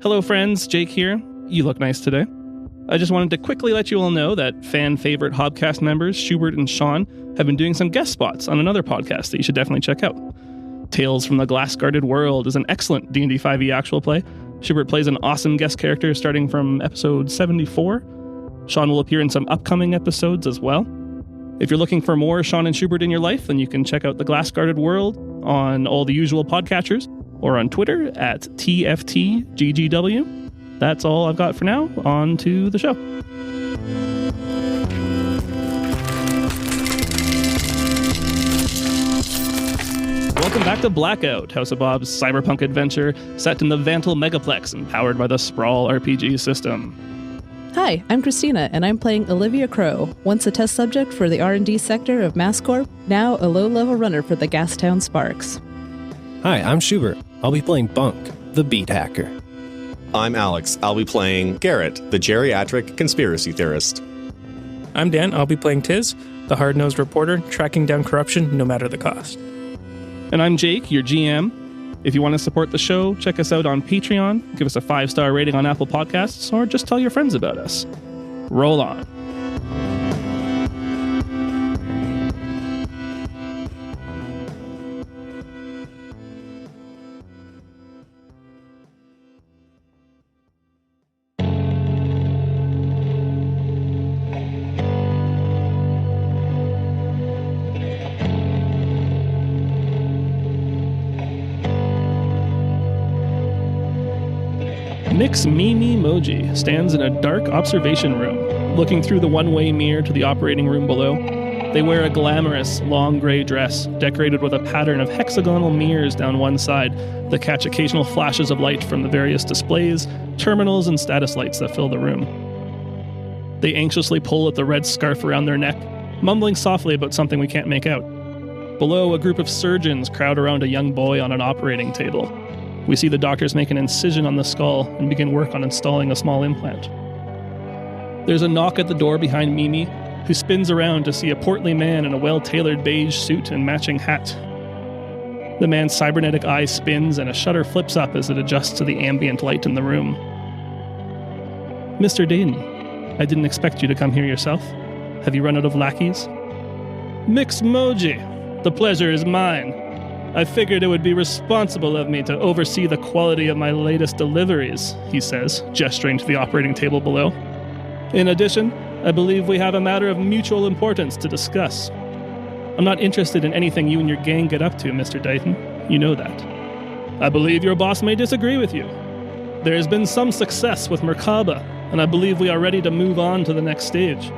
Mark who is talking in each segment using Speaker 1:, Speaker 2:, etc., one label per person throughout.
Speaker 1: Hello friends, Jake here. You look nice today. I just wanted to quickly let you all know that fan favorite Hobcast members Shubert and Sean have been doing some guest spots on another podcast that you should definitely check out. Tales from the Glass-Guarded World is an excellent D&D 5e actual play. Shubert plays an awesome guest character starting from episode 74. Sean will appear in some upcoming episodes as well. If you're looking for more Sean and Shubert in your life, then you can check out the Glass-Guarded World on all the usual podcatchers or on Twitter at TFTGGW. That's all I've got for now. On to the show. Welcome back to Blackout, House of Bob's cyberpunk adventure set in the Vantal Megaplex and powered by the Sprawl RPG system.
Speaker 2: Hi, I'm Cristina, and I'm playing Olivia Crow, once a test subject for the R&D sector of MassCorp, now a low-level runner for the Gastown Sparks.
Speaker 3: Hi, I'm Shubert. I'll be playing Bunk, the beat hacker.
Speaker 4: I'm Alex. I'll be playing Garrett, the geriatric conspiracy theorist.
Speaker 5: I'm Dan. I'll be playing Tiz, the hard-nosed reporter, tracking down corruption no matter the cost.
Speaker 1: And I'm Jake, your GM. If you want to support the show, check us out on Patreon, give us a 5-star rating on Apple Podcasts, or just tell your friends about us. Roll on. Nick's Mimi Moji stands in a dark observation room, looking through the one-way mirror to the operating room below. They wear a glamorous, long gray dress, decorated with a pattern of hexagonal mirrors down one side that catch occasional flashes of light from the various displays, terminals, and status lights that fill the room. They anxiously pull at the red scarf around their neck, mumbling softly about something we can't make out. Below, a group of surgeons crowd around a young boy on an operating table. We see the doctors make an incision on the skull and begin work on installing a small implant. There's a knock at the door behind Mimi, who spins around to see a portly man in a well-tailored beige suit and matching hat. The man's cybernetic eye spins and a shutter flips up as it adjusts to the ambient light in the room. Mr. Dayton, I didn't expect you to come here yourself. Have you run out of lackeys? Mix Moji, the pleasure is mine. I figured it would be responsible of me to oversee the quality of my latest deliveries, he says, gesturing to the operating table below. In addition, I believe we have a matter of mutual importance to discuss. I'm not interested in anything you and your gang get up to, Mr. Dayton. You know that. I believe your boss may disagree with you. There has been some success with Merkaba, and I believe we are ready to move on to the next stage.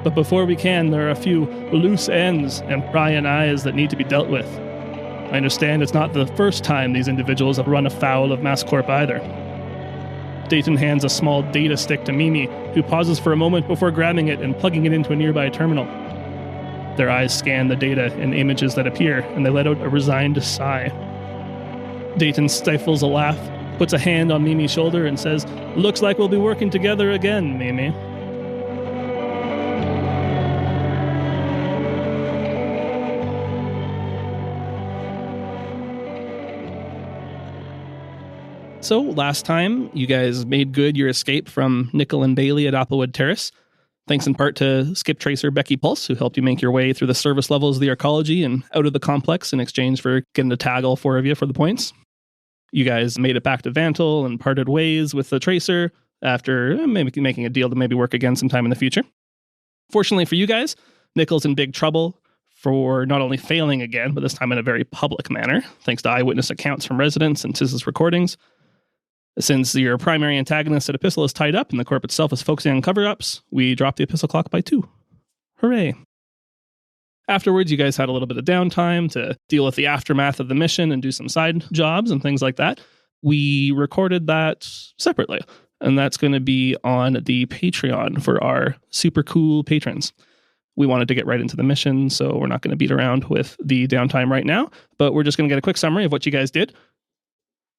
Speaker 1: But before we can, there are a few loose ends and prying eyes that need to be dealt with. I understand it's not the first time these individuals have run afoul of MassCorp either. Dayton hands a small data stick to Mimi, who pauses for a moment before grabbing it and plugging it into a nearby terminal. Their eyes scan the data and images that appear, and they let out a resigned sigh. Dayton stifles a laugh, puts a hand on Mimi's shoulder, and says, "Looks like we'll be working together again, Mimi." So last time, you guys made good your escape from Nickel and Bailey at Applewood Terrace, thanks in part to Skip Tracer Becky Pulse, who helped you make your way through the service levels of the Arcology and out of the complex in exchange for getting to tag all 4 of you for the points. You guys made it back to Vantal and parted ways with the Tracer after maybe making a deal to maybe work again sometime in the future. Fortunately for you guys, Nickel's in big trouble for not only failing again, but this time in a very public manner, thanks to eyewitness accounts from residents and Tiz's recordings. Since your primary antagonist at Epistle is tied up and the corp itself is focusing on cover-ups, we dropped the Epistle clock by 2. Hooray. Afterwards, you guys had a little bit of downtime to deal with the aftermath of the mission and do some side jobs and things like that. We recorded that separately, and that's going to be on the Patreon for our super cool patrons. We wanted to get right into the mission, so we're not going to beat around with the downtime right now, but we're just going to get a quick summary of what you guys did,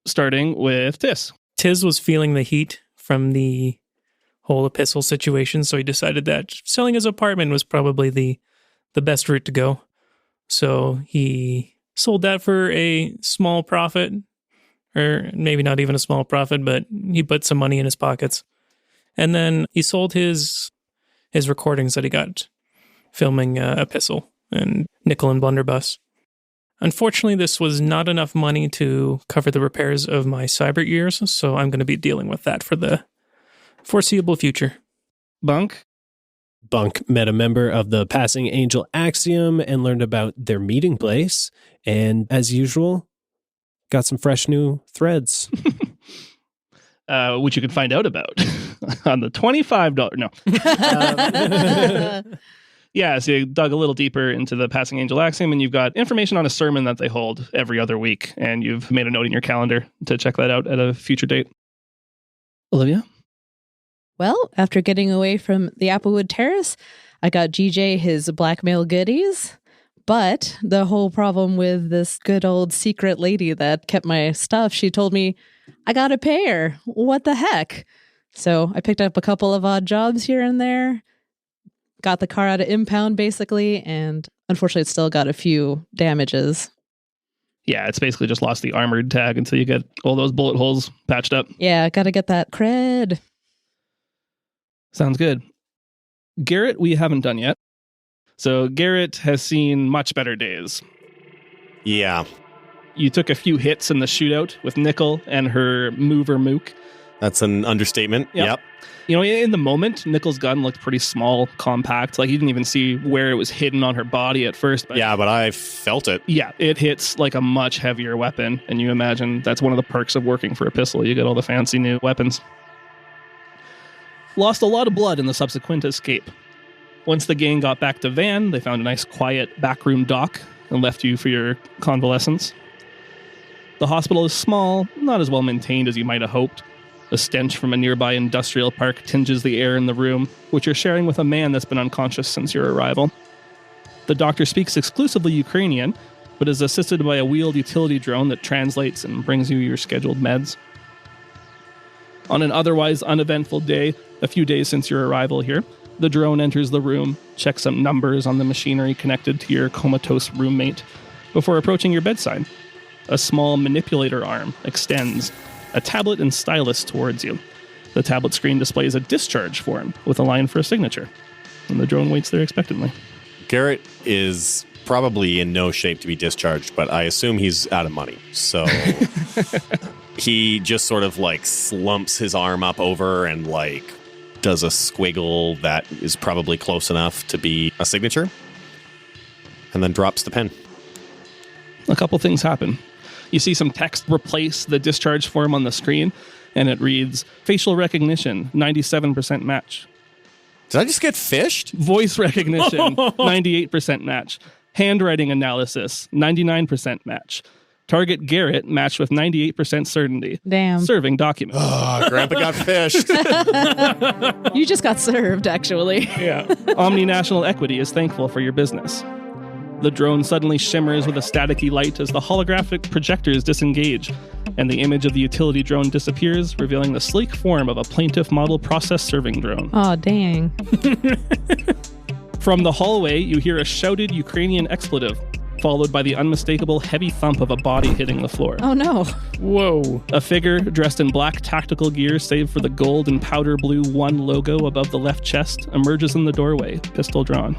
Speaker 1: starting with Tiz.
Speaker 5: Tiz was feeling the heat from the whole Epistle situation, so he decided that selling his apartment was probably the best route to go. So he sold that for a small profit, or maybe not even a small profit, but he put some money in his pockets. And then he sold his recordings that he got filming Epistle and Nickel and Blunderbuss. Unfortunately, this was not enough money to cover the repairs of my cyber ears, so I'm going to be dealing with that for the foreseeable future.
Speaker 1: Bunk?
Speaker 3: Bunk met a member of the Passing Angel Axiom and learned about their meeting place. And as usual, got some fresh new threads.
Speaker 1: Which you can find out about on the $25. No. Yeah, so you dug a little deeper into the Passing Angel Axiom, and you've got information on a sermon that they hold every other week, and you've made a note in your calendar to check that out at a future date. Olivia?
Speaker 2: Well, after getting away from the Applewood Terrace, I got GJ his blackmail goodies. But the whole problem with this good old secret lady that kept my stuff, she told me, I gotta pay her. What the heck? So I picked up a couple of odd jobs here and there, got the car out of impound basically, and unfortunately it still got a few damages.
Speaker 1: Yeah, it's basically just lost the armored tag until you get all those bullet holes patched up.
Speaker 2: Yeah, gotta get that cred.
Speaker 1: Sounds good. Garrett, we haven't done yet. So Garrett has seen much better days.
Speaker 4: Yeah.
Speaker 1: You took a few hits in the shootout with Nickel and her mover mook.
Speaker 4: That's an understatement. Yep.
Speaker 1: You know, in the moment, Nickel's gun looked pretty small, compact. Like, you didn't even see where it was hidden on her body at first. But
Speaker 4: yeah, but I felt it.
Speaker 1: Yeah, it hits like a much heavier weapon. And you imagine that's one of the perks of working for a pistol. You get all the fancy new weapons. Lost a lot of blood in the subsequent escape. Once the gang got back to Van, they found a nice quiet backroom dock and left you for your convalescence. The hospital is small, not as well maintained as you might have hoped. The stench from a nearby industrial park tinges the air in the room, which you're sharing with a man that's been unconscious since your arrival. The doctor speaks exclusively Ukrainian, but is assisted by a wheeled utility drone that translates and brings you your scheduled meds. On an otherwise uneventful day, a few days since your arrival here, the drone enters the room, checks some numbers on the machinery connected to your comatose roommate, before approaching your bedside. A small manipulator arm extends, a tablet and stylus towards you. The tablet screen displays a discharge form with a line for a signature, and the drone waits there expectantly.
Speaker 4: Garrett is probably in no shape to be discharged, but I assume he's out of money. So he just sort of like slumps his arm up over and like does a squiggle that is probably close enough to be a signature, and then drops the pen.
Speaker 1: A couple things happen. You see some text replace the discharge form on the screen, and it reads, facial recognition, 97% match.
Speaker 4: Did I just get fished?
Speaker 1: Voice recognition, 98% match. Handwriting analysis, 99% match. Target Garrett matched with 98% certainty.
Speaker 2: Damn.
Speaker 1: Serving document.
Speaker 4: Oh, Grandpa got fished.
Speaker 2: You just got served, actually.
Speaker 1: Yeah. Omni-National Equity is thankful for your business. The drone suddenly shimmers with a staticky light as the holographic projectors disengage, and the image of the utility drone disappears, revealing the sleek form of a plaintiff model process serving drone.
Speaker 2: Oh, dang.
Speaker 1: From the hallway, you hear a shouted Ukrainian expletive, followed by the unmistakable heavy thump of a body hitting the floor.
Speaker 2: Oh, no.
Speaker 5: Whoa.
Speaker 1: A figure dressed in black tactical gear, save for the gold and powder blue 1 logo above the left chest, emerges in the doorway, pistol drawn.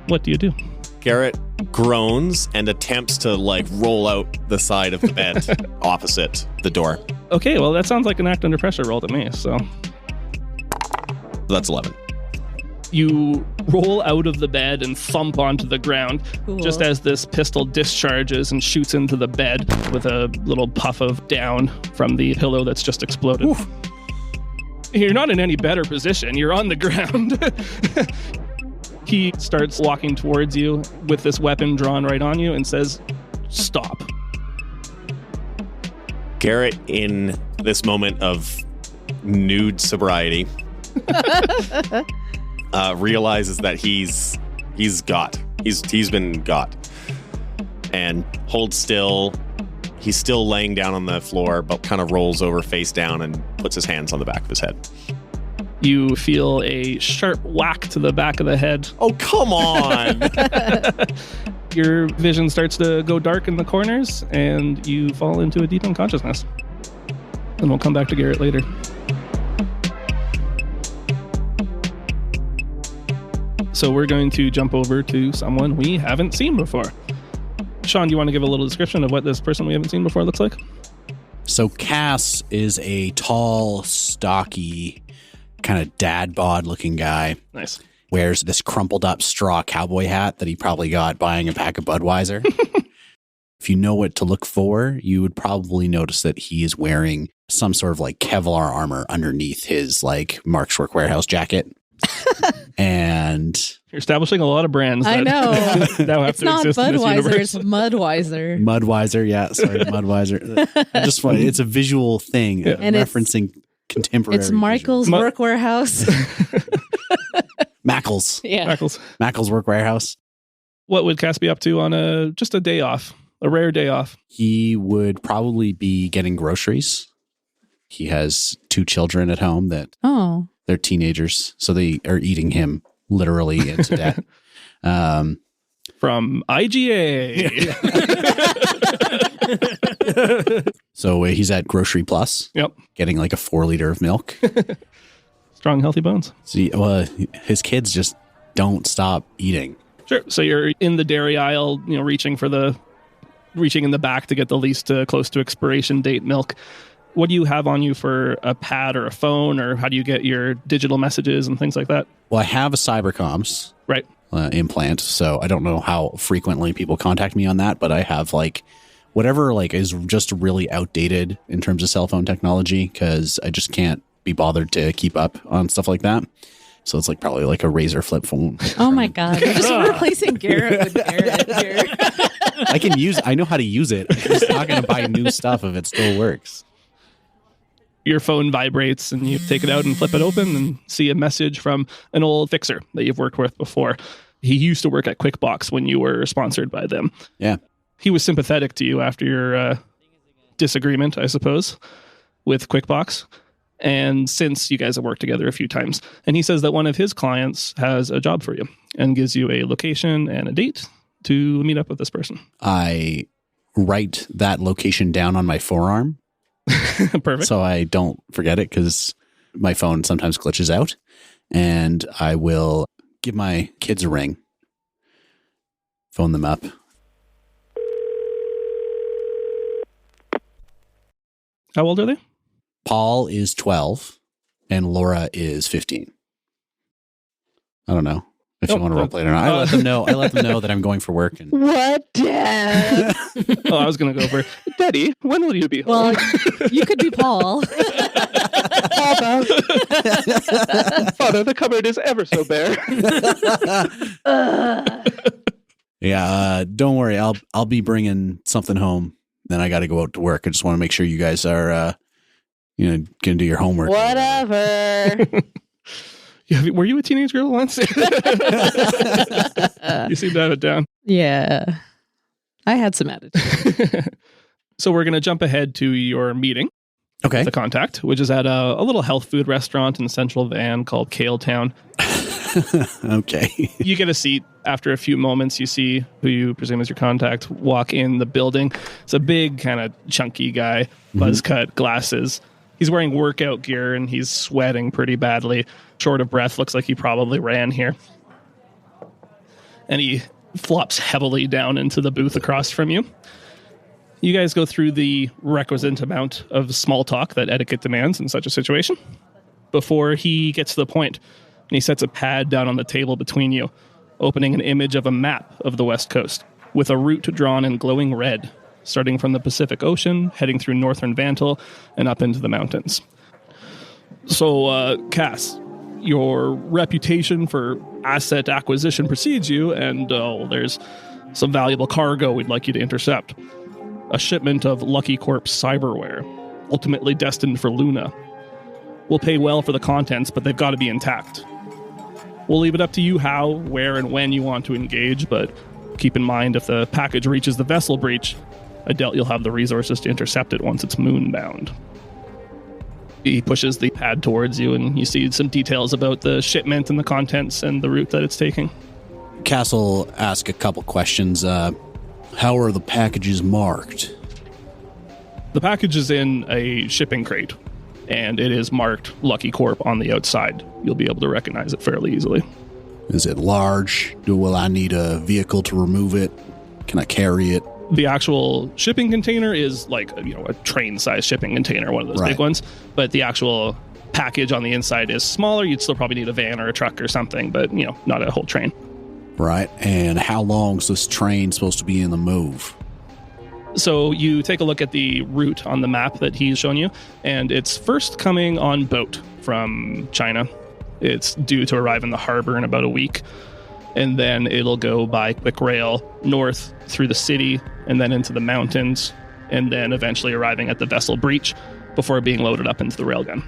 Speaker 1: What do you do?
Speaker 4: Garrett groans and attempts to like roll out the side of the bed opposite the door.
Speaker 1: Okay, well, that sounds like an act under pressure roll to me, so.
Speaker 4: That's 11.
Speaker 1: You roll out of the bed and thump onto the ground,
Speaker 2: Cool.
Speaker 1: just as this pistol discharges and shoots into the bed with a little puff of down from the pillow that's just exploded.
Speaker 5: Oof.
Speaker 1: You're not in any better position. You're on the ground. He starts walking towards you with this weapon drawn right on you and says, stop.
Speaker 4: Garrett, in this moment of nude sobriety, realizes that he's been got, and holds still. He's still laying down on the floor, but kind of rolls over face down and puts his hands on the back of his head.
Speaker 1: You feel a sharp whack to the back of the head.
Speaker 4: Oh, come on.
Speaker 1: Your vision starts to go dark in the corners, and you fall into a deep unconsciousness. And we'll come back to Garrett later. So we're going to jump over to someone we haven't seen before. Sean, do you want to give a little description of what this person we haven't seen before looks like?
Speaker 6: So Cass is a tall, stocky, kind of dad bod looking guy.
Speaker 1: Nice.
Speaker 6: Wears this crumpled up straw cowboy hat that he probably got buying a pack of Budweiser. If you know what to look for, you would probably notice that he is wearing some sort of like Kevlar armor underneath his like Mark's Work Warehouse jacket. And
Speaker 1: You're establishing a lot of brands.
Speaker 2: I know.
Speaker 1: Now have
Speaker 2: It's
Speaker 1: to
Speaker 2: not
Speaker 1: exist in this
Speaker 2: Budweiser,
Speaker 1: universe.
Speaker 2: it's Mudweiser.
Speaker 6: Mudweiser, yeah, sorry, Mudweiser. I just want it's a visual thing,
Speaker 2: And
Speaker 6: referencing contemporary.
Speaker 2: It's Michael's
Speaker 1: Mu-
Speaker 2: Work Warehouse.
Speaker 6: Mackles.
Speaker 2: Yeah.
Speaker 6: Mackles Work Warehouse.
Speaker 1: What would Cass be up to on just a day off, a rare day off?
Speaker 6: He would probably be getting groceries. He has 2 children at home that
Speaker 2: Oh.
Speaker 6: they're teenagers, so they are eating him literally into death.
Speaker 1: From IGA.
Speaker 6: So he's at Grocery Plus.
Speaker 1: Yep.
Speaker 6: Getting like a 4 liter of milk.
Speaker 1: Strong, healthy bones.
Speaker 6: See, his kids just don't stop eating.
Speaker 1: Sure. So you're in the dairy aisle, reaching in the back to get the least close to expiration date milk. What do you have on you for a pad or a phone, or how do you get your digital messages and things like that?
Speaker 6: Well, I have a Cybercoms
Speaker 1: Right.
Speaker 6: implant, so I don't know how frequently people contact me on that, but I have like whatever like is just really outdated in terms of cell phone technology because I just can't be bothered to keep up on stuff like that. So it's like probably like a Razor flip phone.
Speaker 2: Oh my God. We're just replacing Garrett with Garrett here.
Speaker 6: I know how to use it. I'm just not going to buy new stuff if it still works.
Speaker 1: Your phone vibrates and you take it out and flip it open and see a message from an old fixer that you've worked with before. He used to work at QuickBox when you were sponsored by them.
Speaker 6: Yeah.
Speaker 1: He was sympathetic to you after your disagreement, I suppose, with QuickBox. And since you guys have worked together a few times, and he says that one of his clients has a job for you and gives you a location and a date to meet up with this person.
Speaker 6: I write that location down on my forearm.
Speaker 1: Perfect.
Speaker 6: So I don't forget it because my phone sometimes glitches out. And I will give my kids a ring, phone them up.
Speaker 1: How old are they?
Speaker 6: Paul is 12 and Laura is 15. I don't know if you want to roleplay it or not. I let them know. I let them know that I'm going for work. And
Speaker 2: What, Dad?
Speaker 1: Oh, I was going to go for, Daddy, when will you be home?
Speaker 2: Well, you could be Paul.
Speaker 1: Father, the cupboard is ever so bare.
Speaker 6: yeah, don't worry. I'll be bringing something home. Then I got to go out to work. I just want to make sure you guys are, going to do your homework.
Speaker 2: Whatever.
Speaker 1: Yeah, were you a teenage girl once? You seem to have it down.
Speaker 2: Yeah. I had some attitude.
Speaker 1: So we're going to jump ahead to your meeting.
Speaker 6: Okay.
Speaker 1: The contact, which is at a little health food restaurant in Central Van called Kale Town.
Speaker 6: Okay.
Speaker 1: You get a seat. After a few moments, you see who you presume is your contact walk in the building. It's a big, kind of chunky guy, buzz cut, glasses. He's wearing workout gear and he's sweating pretty badly. Short of breath, looks like he probably ran here. And he flops heavily down into the booth across from you. You guys go through the requisite amount of small talk that etiquette demands in such a situation before he gets to the point. And he sets a pad down on the table between you, opening an image of a map of the West Coast with a route drawn in glowing red, starting from the Pacific Ocean, heading through northern Vantil, and up into the mountains. So, Cass, your reputation for asset acquisition precedes you, and there's some valuable cargo we'd like you to intercept. A shipment of Lucky Corp's cyberware, ultimately destined for Luna. We'll pay well for the contents, but they've got to be intact. We'll leave it up to you how, where, and when you want to engage, but keep in mind if the package reaches the vessel breach, I doubt you'll have the resources to intercept it once it's moonbound. He pushes the pad towards you, and you see some details about the shipment and the contents and the route that it's taking.
Speaker 6: Castle ask a couple questions. How are the packages marked?
Speaker 1: The package is in a shipping crate, and it is marked Lucky Corp on the outside. You'll be able to recognize it fairly easily.
Speaker 6: Is it large? Will I need a vehicle to remove it? Can I carry it?
Speaker 1: The actual shipping container is like, a train-sized shipping container, one of those big ones. But the actual package on the inside is smaller. You'd still probably need a van or a truck or something, but, not a whole train.
Speaker 6: Right. And how long is this train supposed to be in the move?
Speaker 1: So you take a look at the route on the map that he's shown you, and it's first coming on boat from China. It's due to arrive in the harbor in about a week. And then it'll go by quick rail north through the city and then into the mountains, and then eventually arriving at the vessel Breach before being loaded up into the railgun.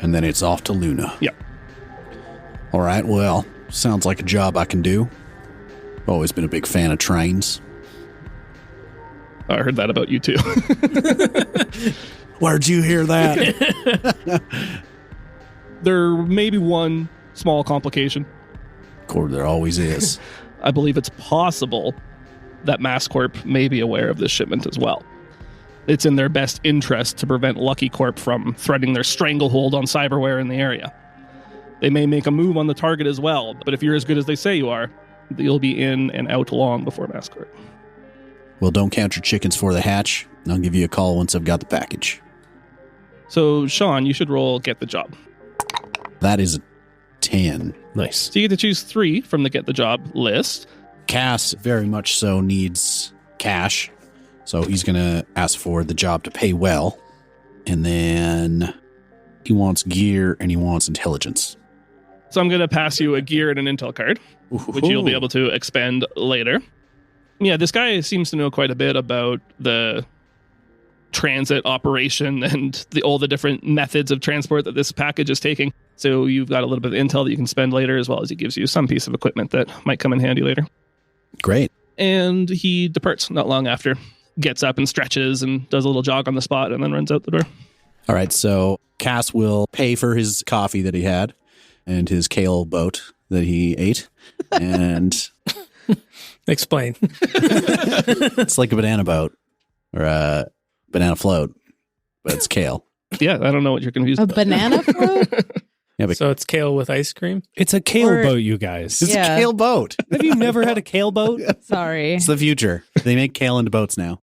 Speaker 6: And then it's off to Luna.
Speaker 1: Yep.
Speaker 6: All right, well, sounds like a job I can do. Always been a big fan of trains.
Speaker 1: I heard that about you too.
Speaker 6: Where'd you hear that?
Speaker 1: There may be one small complication.
Speaker 6: Of course, there always is.
Speaker 1: I believe it's possible that MassCorp may be aware of this shipment as well. It's in their best interest to prevent Lucky Corp from threatening their stranglehold on cyberware in the area. They may make a move on the target as well, but if you're as good as they say you are, you'll be in and out long before MassCorp.
Speaker 6: Well, don't count your chickens for the hatch. I'll give you a call once I've got the package.
Speaker 1: So, Sean, you should roll Get the Job.
Speaker 6: That is a 10.
Speaker 3: Nice.
Speaker 1: So you get to choose 3 from the Get the Job list.
Speaker 6: Cass very much so needs cash, so he's going to ask for the job to pay well. And then he wants gear and he wants intelligence.
Speaker 1: So I'm going to pass you a gear and an intel card, which you'll be able to expend later. Yeah, this guy seems to know quite a bit about the transit operation and all the different methods of transport that this package is taking. So you've got a little bit of intel that you can spend later, as well as he gives you some piece of equipment that might come in handy later.
Speaker 6: Great.
Speaker 1: And he departs not long after, gets up and stretches and does a little jog on the spot and then runs out the door.
Speaker 6: All right, so Cass will pay for his coffee that he had and his kale boat that he ate. And
Speaker 5: Explain.
Speaker 6: it's like a banana boat or a banana float, but it's kale.
Speaker 1: Yeah, I don't know what you're confused
Speaker 2: A
Speaker 1: about.
Speaker 2: banana float?
Speaker 6: Yeah, but
Speaker 5: So it's kale with ice cream?
Speaker 3: It's a kale
Speaker 2: Or-
Speaker 3: boat, you guys.
Speaker 6: it's
Speaker 2: Yeah.
Speaker 6: a kale boat.
Speaker 3: Have you never had a kale boat?
Speaker 2: Sorry.
Speaker 6: It's the future. They make kale into boats now.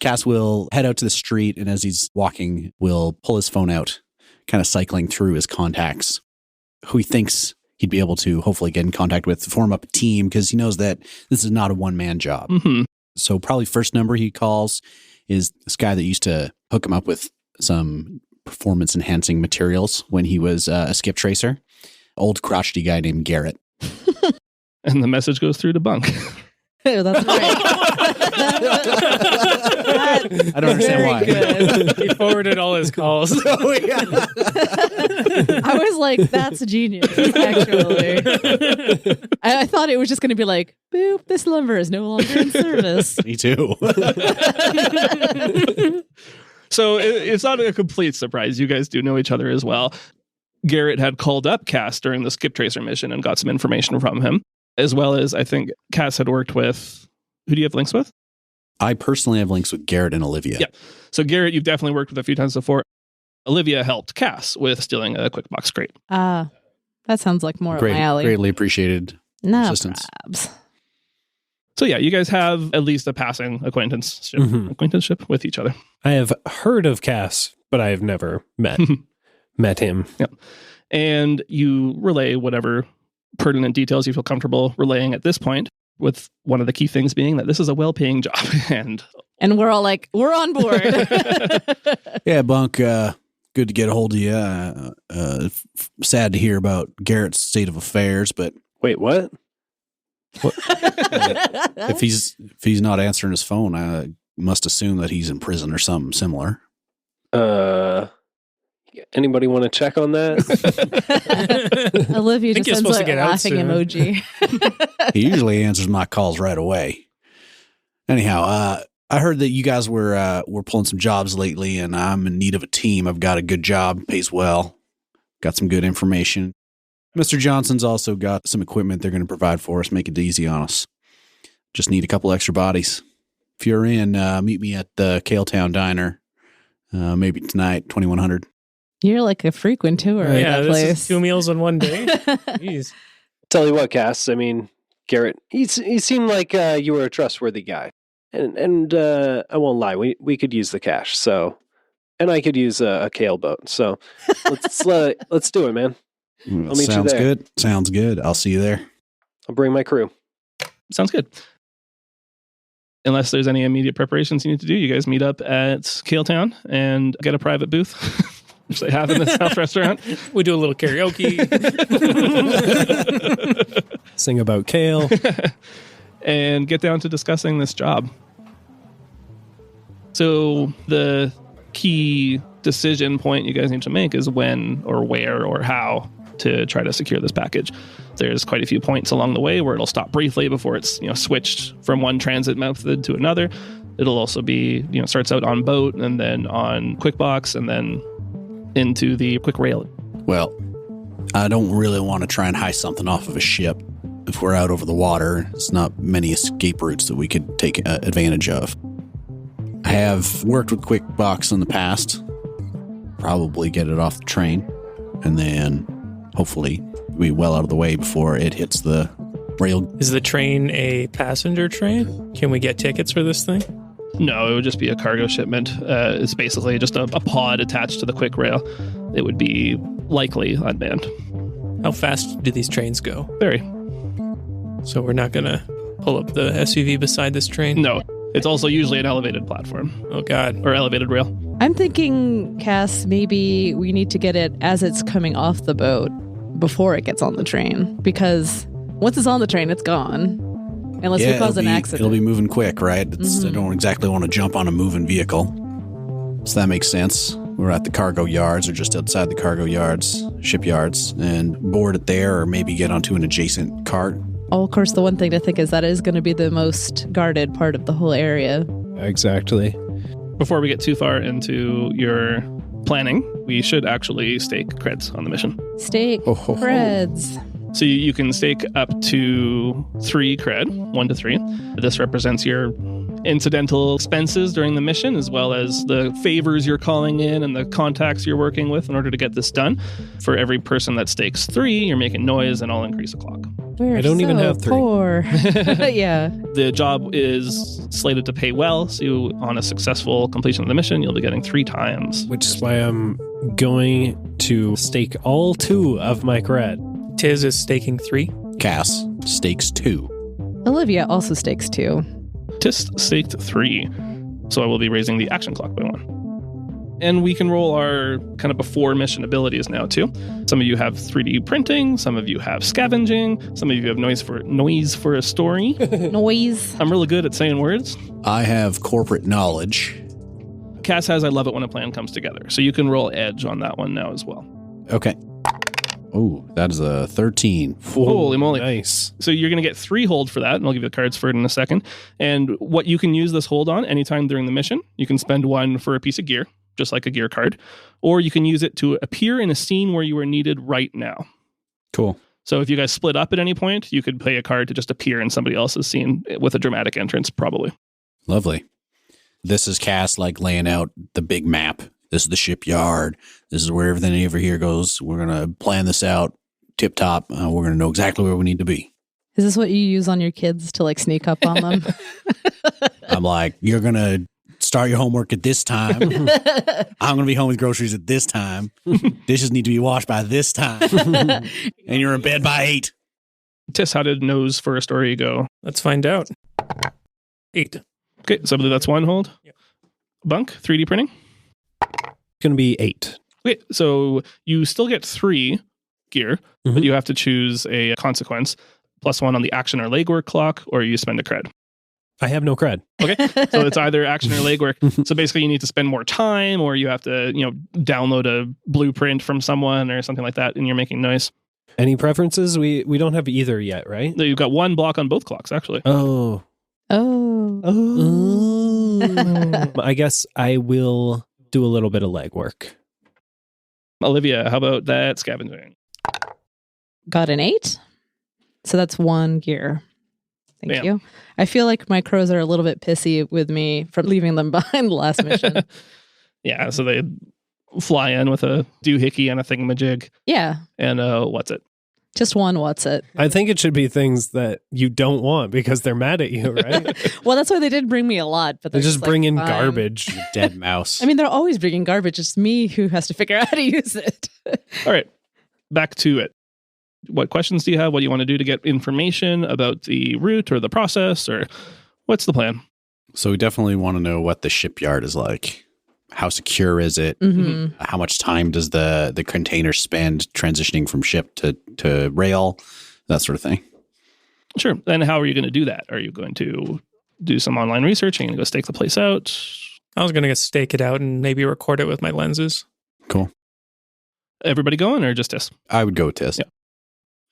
Speaker 6: Cass will head out to the street, and as he's walking, will pull his phone out, kind of cycling through his contacts, who he thinks he'd be able to hopefully get in contact with, form up a team, because he knows that this is not a one-man job.
Speaker 1: Mm-hmm.
Speaker 6: So probably first number he calls is this guy that used to hook him up with some performance-enhancing materials when he was a skip tracer. Old crotchety guy named Garrett.
Speaker 1: And the message goes through to Bunk.
Speaker 2: Oh, that's right.
Speaker 6: I don't understand why.
Speaker 2: Good.
Speaker 5: He forwarded all his calls.
Speaker 6: Oh, yeah.
Speaker 2: I was like, that's genius, actually. I thought it was just going to be like, boop, this number is no longer in service.
Speaker 6: Me too.
Speaker 1: So it's not a complete surprise. You guys do know each other as well. Garrett had called up Cass during the Skip Tracer mission and got some information from him, as well as I think Cass had worked with, who do you have links with?
Speaker 6: I personally have links with Garrett and Olivia.
Speaker 1: Yeah. So Garrett, you've definitely worked with a few times before. Olivia helped Cass with stealing a quick box crate.
Speaker 2: That sounds like more up my alley.
Speaker 6: Greatly appreciated.
Speaker 2: No,
Speaker 6: assistance.
Speaker 2: perhaps.
Speaker 1: So yeah, you guys have at least a passing acquaintanceship with each other.
Speaker 3: I have heard of Cass, but I have never met him.
Speaker 1: Yep. And you relay whatever pertinent details you feel comfortable relaying at this point, with one of the key things being that this is a well-paying job.
Speaker 2: And we're all like, we're on board.
Speaker 6: Yeah, Bunk, good to get a hold of you. Sad to hear about Garrett's state of affairs, but
Speaker 3: Wait, what?
Speaker 6: if he's not answering his phone, I must assume that he's in prison or something similar.
Speaker 3: Anybody want to check on that?
Speaker 2: Olivia
Speaker 5: think
Speaker 2: just
Speaker 5: you're
Speaker 2: sends
Speaker 5: supposed
Speaker 2: a
Speaker 5: to get out
Speaker 2: laughing
Speaker 5: soon.
Speaker 2: emoji.
Speaker 6: He usually answers my calls right away. Anyhow, I heard that you guys were pulling some jobs lately, and I'm in need of a team. I've got a good job, pays well, got some good information. Mr. Johnson's also got some equipment they're going to provide for us, make it easy on us. Just need a couple extra bodies. If you're in, meet me at the Kaletown Diner, maybe tonight, 2100.
Speaker 2: You're like a frequent tour of that
Speaker 5: this
Speaker 2: place.
Speaker 5: is 2 meals in one day. Jeez.
Speaker 7: Tell you what, Cass, I mean, Garrett, he seemed like you were a trustworthy guy. And I won't lie, we could use the cash, so... And I could use a kale boat, so let's do it, man. I'll meet you there.
Speaker 6: Good. Sounds good. I'll see you there.
Speaker 7: I'll bring my crew.
Speaker 1: Sounds good. Unless there's any immediate preparations you need to do, you guys meet up at Kaletown and get a private booth, which they have in the South Restaurant.
Speaker 5: We do a little karaoke.
Speaker 3: Sing about kale.
Speaker 1: And get down to discussing this job. So the key decision point you guys need to make is when or where or how to try to secure this package. There's quite a few points along the way where it'll stop briefly before it's switched from one transit method to another. It'll also be starts out on boat and then on QuickBox and then into the quick rail.
Speaker 6: Well, I don't really want to try and heist something off of a ship. If we're out over the water, there's not many escape routes that we could take advantage of. I have worked with QuickBox in the past. Probably get it off the train. And then hopefully be well out of the way before it hits the rail.
Speaker 5: Is the train a passenger train? Can we get tickets for this thing?
Speaker 1: No, it would just be a cargo shipment. It's basically just a pod attached to the quick rail. It would be likely unmanned.
Speaker 5: How fast do these trains go?
Speaker 1: Very.
Speaker 5: So we're not going to pull up the SUV beside this train?
Speaker 1: No. It's also usually an elevated platform.
Speaker 5: Oh, God.
Speaker 1: Or elevated rail.
Speaker 2: I'm thinking, Cass, maybe we need to get it as it's coming off the boat before it gets on the train. Because once it's on the train, it's gone. Unless we cause an accident.
Speaker 6: It'll be moving quick, right? I don't exactly want to jump on a moving vehicle. So that makes sense. We're at the cargo yards or just outside the cargo yards, shipyards, and board it there or maybe get onto an adjacent cart.
Speaker 2: Oh, of course, the one thing to think is that is going to be the most guarded part of the whole area.
Speaker 3: Exactly.
Speaker 1: Before we get too far into your planning, we should actually stake creds on the mission.
Speaker 2: Stake creds.
Speaker 1: So you can stake up to 3 cred, 1 to 3. This represents your incidental expenses during the mission, as well as the favors you're calling in and the contacts you're working with in order to get this done. For every person that stakes 3, you're making noise, and I'll increase the clock.
Speaker 2: We're
Speaker 3: I don't even have 3.
Speaker 2: Poor. Yeah.
Speaker 1: The job is slated to pay well, so on a successful completion of the mission, you'll be getting 3 times.
Speaker 3: Which is why I'm going to stake all 2 of my cred.
Speaker 5: Tiz is staking 3.
Speaker 6: Cass stakes 2.
Speaker 2: Olivia also stakes 2.
Speaker 1: Tis staked 3, so I will be raising the action clock by 1. And we can roll our kind of before mission abilities now too. Some of you have 3D printing, some of you have scavenging, some of you have noise for a story.
Speaker 2: Noise.
Speaker 1: I'm really good at saying words.
Speaker 6: I have corporate knowledge.
Speaker 1: Cass has I love it when a plan comes together. So you can roll edge on that one now as well.
Speaker 6: Okay. Oh, that is a 13.
Speaker 1: Holy moly.
Speaker 3: Nice.
Speaker 1: So you're going to get 3 hold for that, and I'll give you the cards for it in a second. And what you can use this hold on anytime during the mission, you can spend 1 for a piece of gear, just like a gear card, or you can use it to appear in a scene where you are needed right now.
Speaker 6: Cool.
Speaker 1: So if you guys split up at any point, you could play a card to just appear in somebody else's scene with a dramatic entrance, probably.
Speaker 6: Lovely. This is Cass laying out the big map. This is the shipyard. This is where everything over here goes. We're going to plan this out tip top. We're going to know exactly where we need to be.
Speaker 2: Is this what you use on your kids to sneak up on them?
Speaker 6: I'm like, you're going to start your homework at this time. I'm going to be home with groceries at this time. Dishes need to be washed by this time. And you're in bed by 8.
Speaker 1: Tis, how did nose for a story go?
Speaker 5: Let's find out. 8.
Speaker 1: Okay, so I believe that's 1 hold.
Speaker 5: Yep.
Speaker 1: Bunk, 3D printing.
Speaker 3: Going to be 8.
Speaker 1: Okay, so you still get 3 gear, but you have to choose a consequence. +1 on the action or legwork clock, or you spend a cred.
Speaker 3: I have no cred.
Speaker 1: Okay, so it's either action or legwork. So basically you need to spend more time, or you have to, download a blueprint from someone or something like that, and you're making noise.
Speaker 3: Any preferences? We don't have either yet, right?
Speaker 1: No, you've got 1 block on both clocks, actually.
Speaker 3: Oh.
Speaker 2: Oh.
Speaker 3: I guess I will do a little bit of legwork.
Speaker 1: Olivia, how about that scavenging?
Speaker 2: Got an 8. So that's 1 gear. Thank
Speaker 1: Bam.
Speaker 2: you. I feel like my crows are a little bit pissy with me for leaving them behind the last mission.
Speaker 1: Yeah, so they fly in with a doohickey and a thingamajig.
Speaker 2: Yeah.
Speaker 1: And what's it?
Speaker 2: Just one what's it.
Speaker 3: I think it should be things that you don't want because they're mad at you, right?
Speaker 2: Well, that's why they did bring me a lot. But
Speaker 3: They just bring in
Speaker 2: fine.
Speaker 3: garbage.
Speaker 6: Dead mouse.
Speaker 2: I mean, they're always bringing garbage. It's me who has to figure out how to use it.
Speaker 1: All right, back to it. What questions do you have? What do you want to do to get information about the route or the process, or what's the plan?
Speaker 6: So we definitely want to know what the shipyard is like. How secure is it?
Speaker 2: Mhm.
Speaker 6: How much time does the container spend transitioning from ship to rail? That sort of thing.
Speaker 1: Sure. And how are you going to do that? Are you going to do some online research? Are you going to go stake the place out?
Speaker 5: I was going to stake it out and maybe record it with my lenses.
Speaker 6: Cool.
Speaker 1: Everybody going or just us?
Speaker 6: I would go with this.
Speaker 1: Yeah.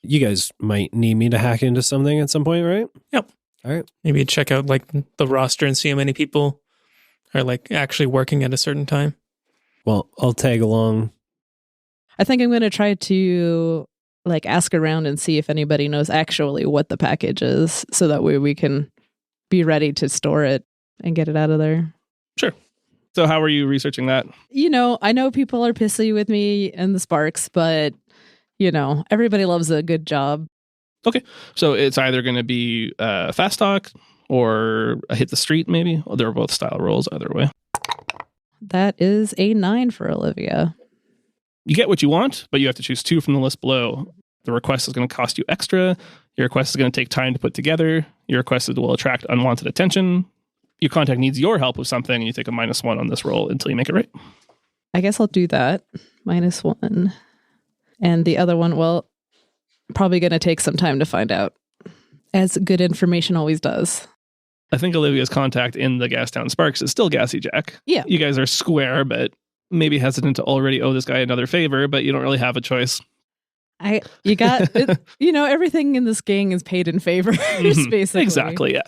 Speaker 3: You guys might need me to hack into something at some point, right?
Speaker 5: Yep.
Speaker 3: All right.
Speaker 5: Maybe check out like the roster and see how many people are like actually working at a certain time.
Speaker 3: Well, I'll tag along.
Speaker 2: I think I'm going to try to like ask around and see if anybody knows actually what the package is, so that way we can be ready to store it and get it out of there.
Speaker 1: Sure. So how are you researching that?
Speaker 2: You know, I know people are pissy with me and the Sparks, but you know, everybody loves a good job.
Speaker 1: So it's either going to be fast talk or a hit the street, maybe. Well, they're both style rolls either way.
Speaker 2: That is a 9 for Olivia.
Speaker 1: You get what you want, but you have to choose 2 from the list below. The request is going to cost you extra. Your request is going to take time to put together. Your request will attract unwanted attention. Your contact needs your help with something, and you take a -1 on this roll until you make it right.
Speaker 2: I guess I'll do that. -1. And the other one, well, probably going to take some time to find out, as good information always does.
Speaker 1: I think Olivia's contact in the Gastown Sparks is still Gassy Jack.
Speaker 2: Yeah.
Speaker 1: You guys are square, but maybe hesitant to already owe this guy another favor, but you don't really have a choice.
Speaker 2: You got, you know, everything in this gang is paid in favors,
Speaker 1: Mhm.
Speaker 2: basically.
Speaker 1: Exactly, yeah.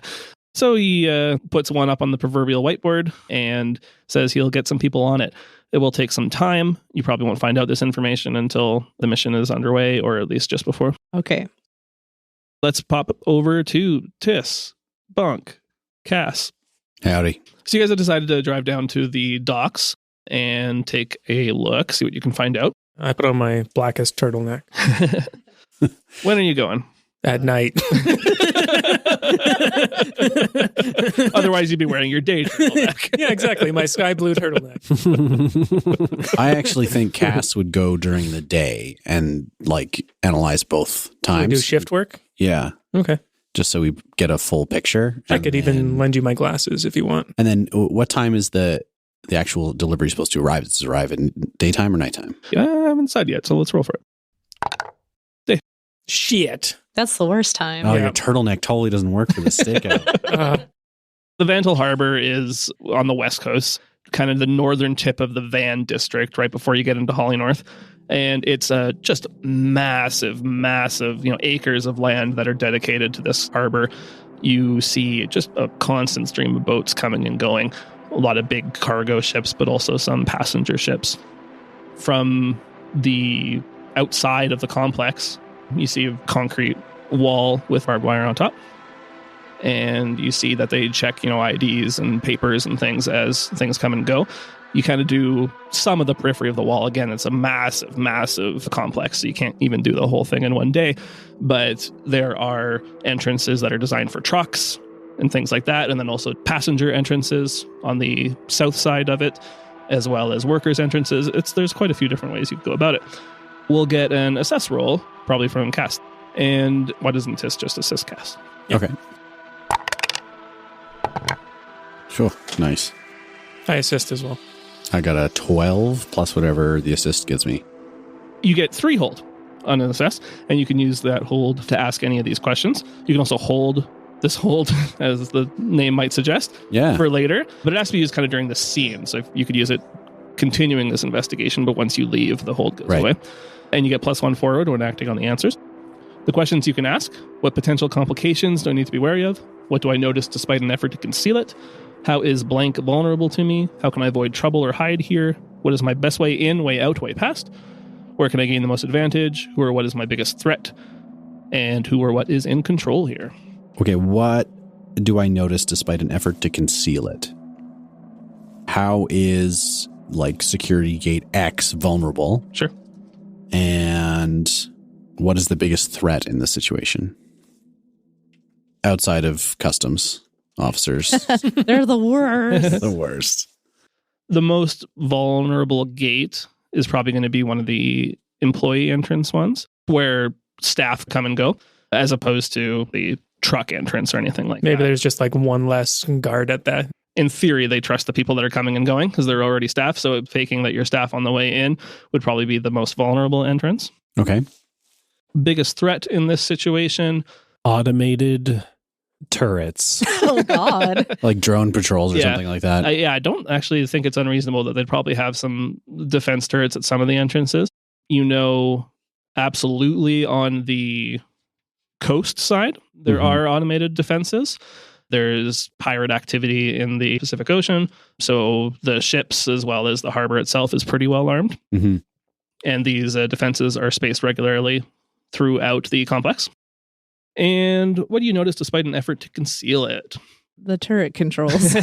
Speaker 1: So he puts one up on the proverbial whiteboard and says he'll get some people on it. It will take some time. You probably won't find out this information until the mission is underway, or at least just before.
Speaker 2: Okay.
Speaker 1: Let's pop over to Tiss, Bunk, Cass.
Speaker 6: Howdy.
Speaker 1: So you guys have decided to drive down to the docks and take a look, see what you can find out.
Speaker 5: I put on my blackest turtleneck
Speaker 1: When are you going?
Speaker 5: at night.
Speaker 1: Otherwise, you'd be wearing your day turtleneck.
Speaker 5: Yeah, exactly. My sky blue turtleneck.
Speaker 6: I actually think Cass would go during the day and like analyze both
Speaker 5: We
Speaker 6: times.
Speaker 5: do shift work.
Speaker 6: Yeah.
Speaker 5: Okay.
Speaker 6: Just so we get a full picture.
Speaker 5: I
Speaker 6: And
Speaker 5: could even
Speaker 6: then-
Speaker 5: lend you my glasses if you want.
Speaker 6: And then what time is the actual delivery supposed to arrive? Does it arrive in daytime or nighttime?
Speaker 1: Yeah, I haven't decided yet, so let's roll for it.
Speaker 5: Shit.
Speaker 2: That's the worst time.
Speaker 6: Oh,
Speaker 5: Yeah.
Speaker 6: your turtleneck totally doesn't work for the stakeout.
Speaker 1: The Vantal Harbor is on the west coast, kind of the northern tip of the Van district, right before you get into Holly North. And it's just massive, acres of land that are dedicated to this harbor. You see just a constant stream of boats coming and going. A lot of big cargo ships, but also some passenger ships. From the outside of the complex, you see a concrete wall with barbed wire on top. And you see that they check, IDs and papers and things as things come and go. You kind of do some of the periphery of the wall. Again, it's a massive complex, so you can't even do the whole thing in one day. But there are entrances that are designed for trucks and things like that, and then also passenger entrances on the south side of it, as well as workers' entrances. There's quite a few different ways you could go about it. We'll get an assess roll, probably from Cast. And why doesn't Tiss just assist Cast?
Speaker 6: Okay. Sure. Nice.
Speaker 5: I assist as well.
Speaker 6: I got a 12 plus whatever the assist gives me.
Speaker 1: You get 3 hold on an assess, and you can use that hold to ask any of these questions. You can also hold this hold, as the name might suggest,
Speaker 6: Yeah.
Speaker 1: for later, but it has to be used kind of during the scene. So you could use it continuing this investigation, but once you leave, the hold goes
Speaker 6: Right.
Speaker 1: away. And you get +1 forward when acting on the answers. The questions you can ask: what potential complications do I need to be wary of? What do I notice despite an effort to conceal it? How is blank vulnerable to me? How can I avoid trouble or hide here? What is my best way in, way out, way past? Where can I gain the most advantage? Who or what is my biggest threat? And who or what is in control here?
Speaker 6: Okay, what do I notice despite an effort to conceal it? How is, like, security gate X vulnerable?
Speaker 1: Sure.
Speaker 6: And what is the biggest threat in this situation? Outside of customs officers.
Speaker 2: They're the worst.
Speaker 6: The worst.
Speaker 1: The most vulnerable gate is probably going to be one of the employee entrance ones where staff come and go, as opposed to the truck entrance or anything like that.
Speaker 5: Maybe there's just like one less guard at that.
Speaker 1: In theory, they trust the people that are coming and going because they're already staff. So faking that you're staff on the way in would probably be the most vulnerable entrance.
Speaker 6: Okay.
Speaker 1: Biggest threat in this situation.
Speaker 3: Automated turrets.
Speaker 2: Oh, God.
Speaker 6: Like drone patrols or
Speaker 1: Yeah.
Speaker 6: something like that.
Speaker 1: I don't actually think it's unreasonable that they'd probably have some defense turrets at some of the entrances. You know, absolutely on the coast side, there
Speaker 6: Mhm.
Speaker 1: are automated defenses. There's pirate activity in the Pacific Ocean. So the ships as well as the harbor itself is pretty well armed.
Speaker 6: Mm-hmm.
Speaker 1: And these defenses are spaced regularly throughout the complex. And what do you notice despite an effort to conceal it?
Speaker 2: The turret controls.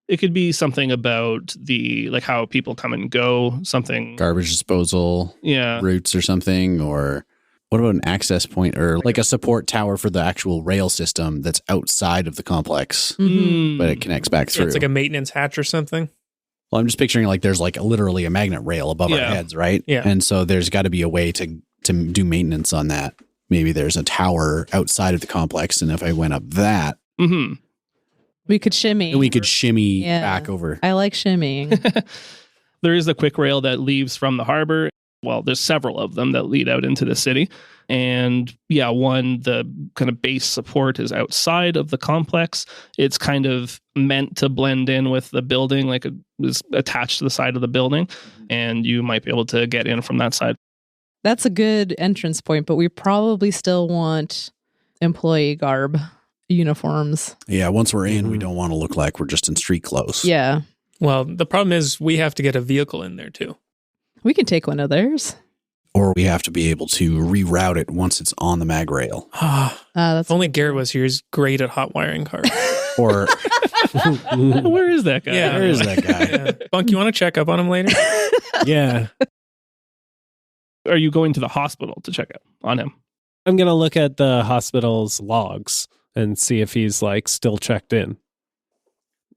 Speaker 1: It could be something about like how people come and go, something.
Speaker 6: Garbage disposal
Speaker 1: Yeah.
Speaker 6: routes or something, or what about an access point or like a support tower for the actual rail system that's outside of the complex,
Speaker 2: Mhm.
Speaker 6: but it connects back through?
Speaker 5: It's like a maintenance hatch or something.
Speaker 6: Well, I'm just picturing like there's like literally a magnet rail above our
Speaker 1: Yeah.
Speaker 6: heads, right?
Speaker 5: Yeah.
Speaker 6: And so there's got to be a way to do maintenance on that. Maybe there's a tower outside of the complex, and if I went up that,
Speaker 1: Mm-hmm.
Speaker 2: We could shimmy.
Speaker 6: we could shimmy
Speaker 2: Yeah.
Speaker 6: back over.
Speaker 2: I like shimmying.
Speaker 1: There is the quick rail that leaves from the harbor. Well, there's several of them that lead out into the city. And yeah, the kind of base support is outside of the complex. It's kind of meant to blend in with the building, like it was attached to the side of the building. And you might be able to get in from that side.
Speaker 2: That's a good entrance point, but we probably still want employee garb uniforms.
Speaker 6: Yeah, once we're in, we
Speaker 3: Mhm.
Speaker 6: don't want to look like we're just in street clothes.
Speaker 2: Yeah.
Speaker 5: Well, the problem is we have to get a vehicle in there too.
Speaker 2: We can take one of theirs.
Speaker 6: Or we have to be able to reroute it once it's on the mag rail.
Speaker 2: That's
Speaker 5: If only Garrett was here, he's great at hot wiring cars.
Speaker 6: Or
Speaker 1: Where is that guy?
Speaker 5: Yeah.
Speaker 6: where is that guy?
Speaker 5: Yeah. Bunk, you want to check up on him later?
Speaker 3: Yeah.
Speaker 1: Are you going to the hospital to check out on him?
Speaker 3: I'm going to look at the hospital's logs and see if he's like still checked in.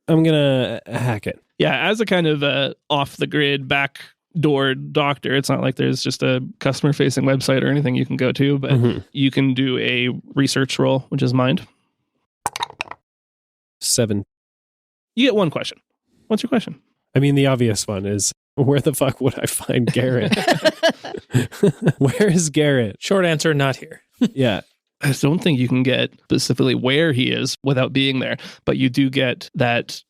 Speaker 3: I'm going to hack it.
Speaker 1: Yeah, as a kind of off the grid backdoor doctor, it's not like there's just a customer facing website or anything you can go to, but
Speaker 3: Mhm.
Speaker 1: you can do a research roll, which is mind.
Speaker 3: 7.
Speaker 1: You get one question. What's your question?
Speaker 3: I mean, the obvious one is where the fuck would I find Garrett? Where is Garrett?
Speaker 5: Short answer, not here.
Speaker 3: Yeah.
Speaker 1: I don't think you can get specifically where he is without being there, but you do get that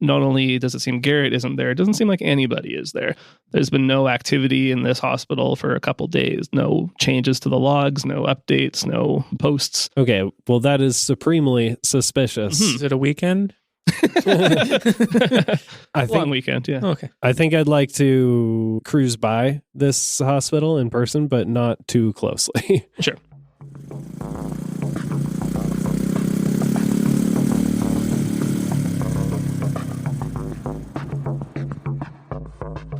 Speaker 1: not only does it seem Garrett isn't there, it doesn't seem like anybody is there. There's been no activity in this hospital for a couple days, no changes to the logs, no updates, no posts.
Speaker 3: Okay. Well, that is supremely suspicious.
Speaker 5: Is it a weekend?
Speaker 3: I
Speaker 1: Long
Speaker 3: think
Speaker 1: weekend, yeah.
Speaker 5: Okay.
Speaker 3: I think I'd like to cruise by this hospital in person, but not too closely.
Speaker 1: Sure.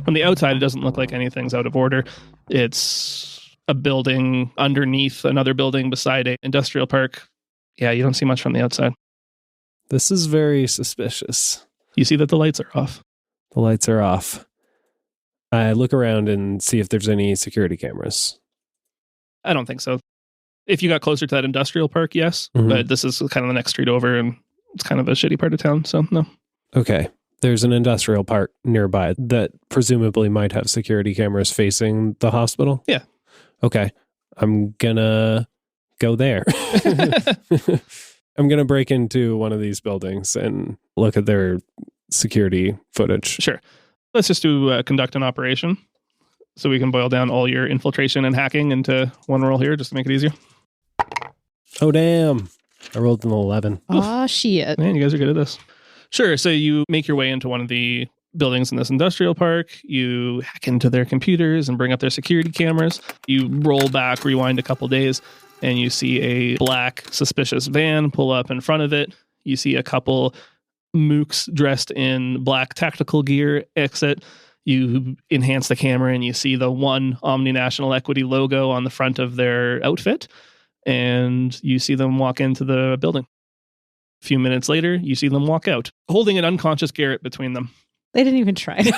Speaker 1: From the outside, it doesn't look like anything's out of order. It's a building underneath another building beside an industrial park. Yeah, you don't see much from the outside.
Speaker 3: This is very suspicious.
Speaker 1: You see that the lights are off.
Speaker 3: The lights are off. I look around and see if there's any security cameras.
Speaker 1: I don't think so. If you got closer to that industrial park, yes.
Speaker 3: Mhm.
Speaker 1: But this is kind of the next street over, and it's kind of a shitty part of town, so no.
Speaker 3: Okay. There's an industrial park nearby that presumably might have security cameras facing the hospital.
Speaker 1: Yeah.
Speaker 3: Okay. I'm gonna go there. I'm gonna break into one of these buildings and look at their security footage.
Speaker 1: Sure. Let's just do conduct an operation. So we can boil down all your infiltration and hacking into one roll here just to make it easier.
Speaker 3: Oh, damn. I rolled an 11.
Speaker 2: Aw, shit.
Speaker 1: Man, you guys are good at this. Sure. So you make your way into one of the buildings in this industrial park. You hack into their computers and bring up their security cameras. You roll back, rewind a couple days, and you see a black, suspicious van pull up in front of it. You see a couple mooks dressed in black tactical gear exit. You enhance the camera and you see the one Omni National Equity logo on the front of their outfit. And you see them walk into the building. A few minutes later, you see them walk out, holding an unconscious Garrett between them.
Speaker 2: They didn't even try.
Speaker 5: They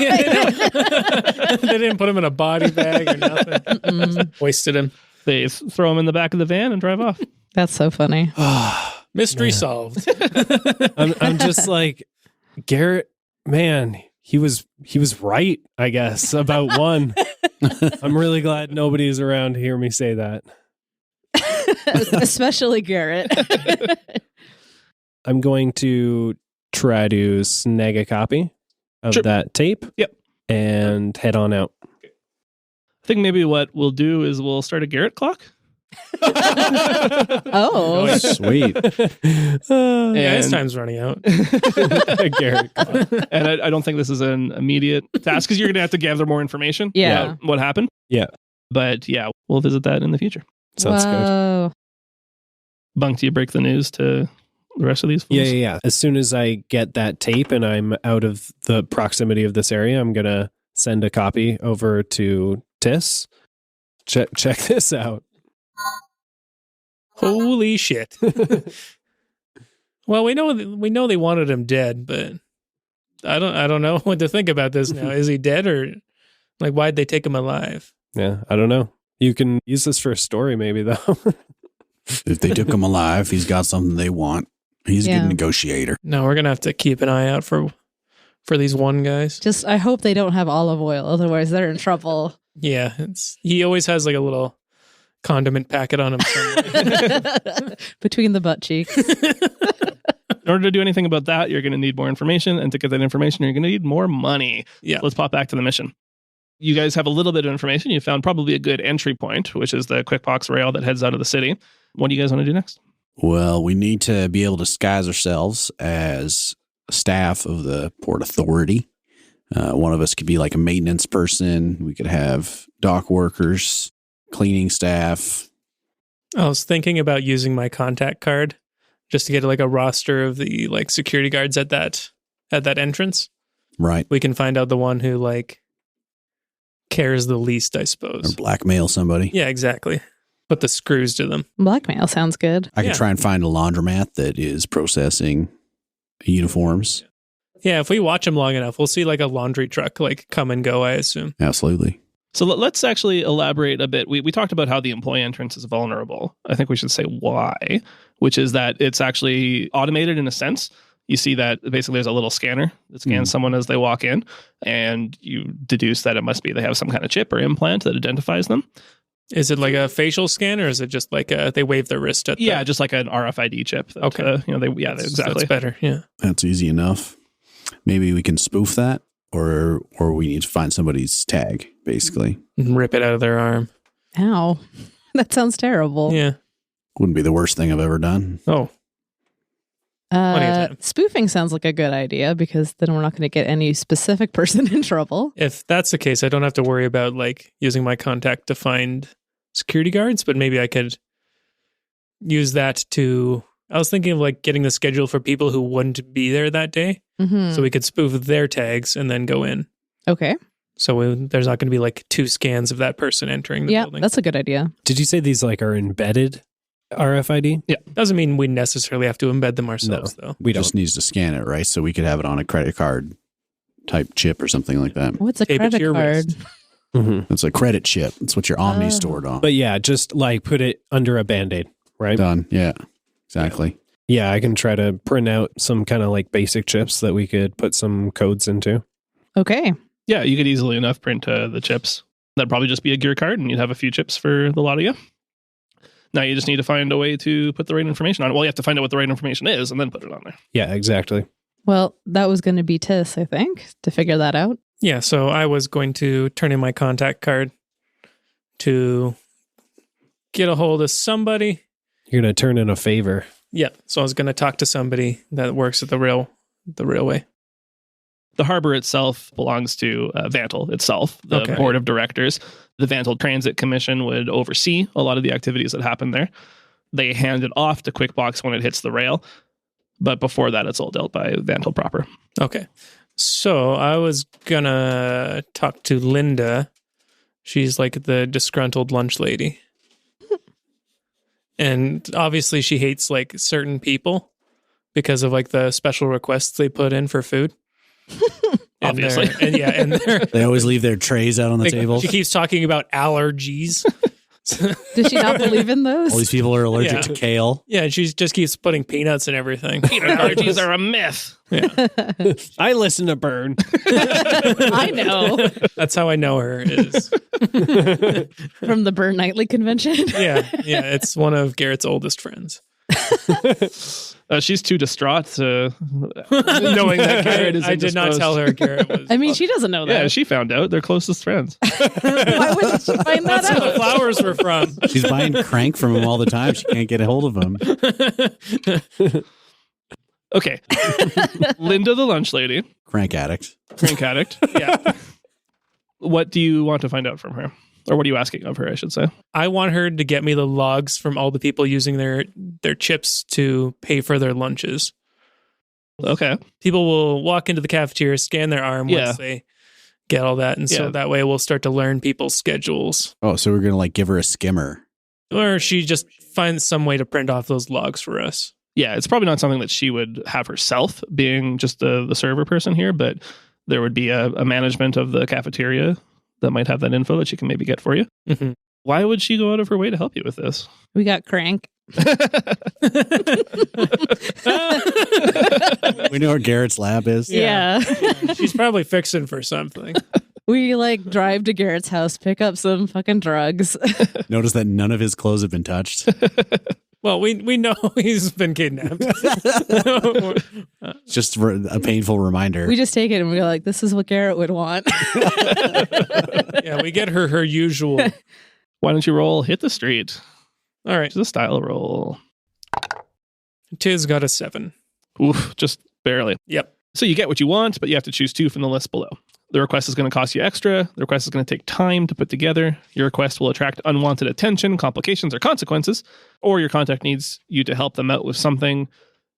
Speaker 5: didn't put him in a body bag or nothing. Wasted him.
Speaker 1: They throw him in the back of the van and drive off.
Speaker 2: That's so funny.
Speaker 5: Mystery solved.
Speaker 3: I'm just like, Garrett, man, he was right, I guess, about one. I'm really glad nobody's around to hear me say that.
Speaker 2: Especially Garrett.
Speaker 3: I'm going to try to snag a copy of that tape.
Speaker 1: Yep.
Speaker 3: And head on out.
Speaker 1: I think maybe what we'll do is we'll start a Garrett clock.
Speaker 2: Oh.
Speaker 6: Sweet.
Speaker 5: Yeah, his time's running out.
Speaker 3: Garrett clock.
Speaker 1: And I don't think this is an immediate task because you're going to have to gather more information
Speaker 2: Yeah.
Speaker 1: about what happened.
Speaker 3: Yeah.
Speaker 1: But yeah, we'll visit that in the future.
Speaker 3: Sounds good.
Speaker 2: Whoa.
Speaker 1: Bunk, do you break the news to the rest of these fools?
Speaker 3: Yeah. As soon as I get that tape and I'm out of the proximity of this area, I'm going to send a copy over to Tiss. Check this out.
Speaker 5: Holy shit. Well, we know they wanted him dead, but I don't know what to think about this now. Is he dead or like why'd they take him alive?
Speaker 3: Yeah, I don't know. You can use this for a story maybe though.
Speaker 6: If they took him alive, he's got something they want. He's a good negotiator.
Speaker 5: No, we're gonna have to keep an eye out for these one guys.
Speaker 2: Just, I hope they don't have olive oil. Otherwise, they're in trouble.
Speaker 5: Yeah, he always has like a little condiment packet on him somewhere.
Speaker 2: Between the butt cheeks.
Speaker 1: In order to do anything about that, you're going to need more information. And to get that information, you're going to need more money.
Speaker 5: Yeah.
Speaker 1: Let's pop back to the mission. You guys have a little bit of information. You found probably a good entry point, which is the Quickbox rail that heads out of the city. What do you guys want to do next?
Speaker 6: Well, we need to be able to disguise ourselves as staff of the Port Authority. One of us could be like a maintenance person. We could have dock workers, cleaning staff.
Speaker 5: I was thinking about using my contact card just to get like a roster of the like security guards at that entrance.
Speaker 6: Right.
Speaker 5: We can find out the one who like cares the least, I
Speaker 6: Or
Speaker 5: suppose.
Speaker 6: blackmail somebody.
Speaker 5: Yeah, exactly. Put the screws to them.
Speaker 2: Blackmail sounds good.
Speaker 6: I could
Speaker 5: Yeah.
Speaker 6: try and find a laundromat that is processing uniforms.
Speaker 5: Yeah, if we watch them long enough, we'll see like a laundry truck like come and go, I assume.
Speaker 6: Absolutely.
Speaker 1: So let's actually elaborate a bit. We talked about how the employee entrance is vulnerable. I think we should say why, which is that it's actually automated in a sense. You see that basically there's a little scanner that scans someone as they walk in, and you deduce that it must be they have some kind of chip or implant that identifies them.
Speaker 5: Is it like a facial scan or is it just like they wave their wrist at
Speaker 1: Yeah, just like an RFID chip. That,
Speaker 5: Okay.
Speaker 1: Exactly.
Speaker 5: That's better, yeah.
Speaker 6: That's easy enough. Maybe we can spoof that, or we need to find somebody's tag, basically.
Speaker 5: And rip it out of their arm.
Speaker 2: Ow. That sounds terrible.
Speaker 5: Yeah.
Speaker 6: Wouldn't be the worst thing I've ever done.
Speaker 5: Oh, plenty of time.
Speaker 2: Spoofing sounds like a good idea because then we're not going to get any specific person in trouble.
Speaker 5: if that's the case, I don't have to worry about like using my contact to find security guards, but maybe I could use that to... I was thinking of like getting the schedule for people who wouldn't be there that day.
Speaker 2: Mm-hmm.
Speaker 5: So we could spoof their tags and then go in.
Speaker 2: Okay.
Speaker 5: So there's not going to be like 2 scans of that person entering the
Speaker 2: Yeah,
Speaker 5: building.
Speaker 2: that's a good idea.
Speaker 3: Did you say these like are embedded RFID?
Speaker 1: Yeah.
Speaker 5: Doesn't mean we necessarily have to embed them ourselves, though.
Speaker 3: We
Speaker 6: Just
Speaker 3: don't.
Speaker 6: needs to scan it, right? So we could have it on a credit card type chip or something like that.
Speaker 2: What's a
Speaker 5: Tape it to
Speaker 2: credit
Speaker 5: your
Speaker 2: card?
Speaker 5: wrist.
Speaker 3: Mhm.
Speaker 6: It's a credit chip. It's what your Omni
Speaker 2: Oh.
Speaker 6: stored on.
Speaker 3: But yeah, just like put it under a Band-Aid, right?
Speaker 6: Done. Yeah, exactly.
Speaker 3: Yeah, I can try to print out some kind of like basic chips that we could put some codes into.
Speaker 2: Okay.
Speaker 1: Yeah, you could easily enough print the chips. That'd probably just be a gear card, and you'd have a few chips for the lot of you. Now you just need to find a way to put the right information on it. Well, you have to find out what the right information is and then put it on there.
Speaker 3: Yeah, exactly.
Speaker 2: Well, that was going to be Tiss, I think, to figure that out.
Speaker 5: Yeah, so I was going to turn in my contact card to get a hold of somebody.
Speaker 3: You're going to turn in a favor.
Speaker 5: Yeah. So I was going to talk to somebody that works at the railway.
Speaker 1: The harbor itself belongs to Vantal itself, the board of directors. The Vantal Transit Commission would oversee a lot of the activities that happen there. They hand it off to QuickBox when it hits the rail. But before that, it's all dealt by Vantal proper.
Speaker 5: Okay. So I was going to talk to Linda. She's like the disgruntled lunch lady. And obviously she hates like certain people because of like the special requests they put in for food.
Speaker 1: Obviously.
Speaker 5: And
Speaker 6: They always leave their trays out on the table.
Speaker 5: She keeps talking about allergies.
Speaker 2: Does she not believe in those?
Speaker 6: All these people are allergic to kale.
Speaker 5: Yeah, and she just keeps putting peanuts and everything.
Speaker 1: Peanut allergies are a myth.
Speaker 5: Yeah.
Speaker 3: I listen to Burn.
Speaker 2: I know.
Speaker 5: That's how I know her is.
Speaker 2: From the Burn Nightly convention.
Speaker 5: Yeah, it's one of Garrett's oldest friends.
Speaker 1: She's too distraught to knowing that Garrett is
Speaker 5: I did not tell her Garrett was.
Speaker 2: I mean, she doesn't know that.
Speaker 1: Yeah, she found out. They're closest friends.
Speaker 2: Why would she find that
Speaker 5: That's where the
Speaker 2: out?
Speaker 5: flowers were from.
Speaker 6: She's buying crank from him all the time. She can't get a hold of him.
Speaker 1: Okay. Linda the lunch lady.
Speaker 6: Crank addict.
Speaker 1: Crank addict.
Speaker 5: Yeah.
Speaker 1: What do you want to find out from her? Or what are you asking of her, I should say?
Speaker 5: I want her to get me the logs from all the people using their chips to pay for their lunches.
Speaker 1: Okay.
Speaker 5: People will walk into the cafeteria, scan their arm once they get all that. And so that way we'll start to learn people's schedules.
Speaker 6: Oh, so we're going to like give her a skimmer.
Speaker 5: Or she just finds some way to print off those logs for us.
Speaker 1: Yeah, it's probably not something that she would have herself, being just the server person here, but there would be a management of the cafeteria that might have that info that she can maybe get for you.
Speaker 5: Mm-hmm.
Speaker 1: Why would she go out of her way to help you with this?
Speaker 2: We got Crank.
Speaker 6: We know where Garrett's lab is.
Speaker 2: Yeah.
Speaker 5: She's probably fixing for something.
Speaker 2: We like drive to Garrett's house, pick up some fucking drugs.
Speaker 6: Notice that none of his clothes have been touched.
Speaker 5: Well, we know he's been kidnapped.
Speaker 6: Just for a painful reminder.
Speaker 2: We just take it and we're like, this is what Garrett would want.
Speaker 5: Yeah, we get her usual.
Speaker 1: Why don't you roll Hit the Street?
Speaker 5: All right.
Speaker 1: It's a style roll.
Speaker 5: Tiz got a 7.
Speaker 1: Oof, just barely.
Speaker 5: Yep.
Speaker 1: So you get what you want, but you have to choose 2 from the list below. The request is going to cost you extra. The request is going to take time to put together. Your request will attract unwanted attention, complications, or consequences, or your contact needs you to help them out with something.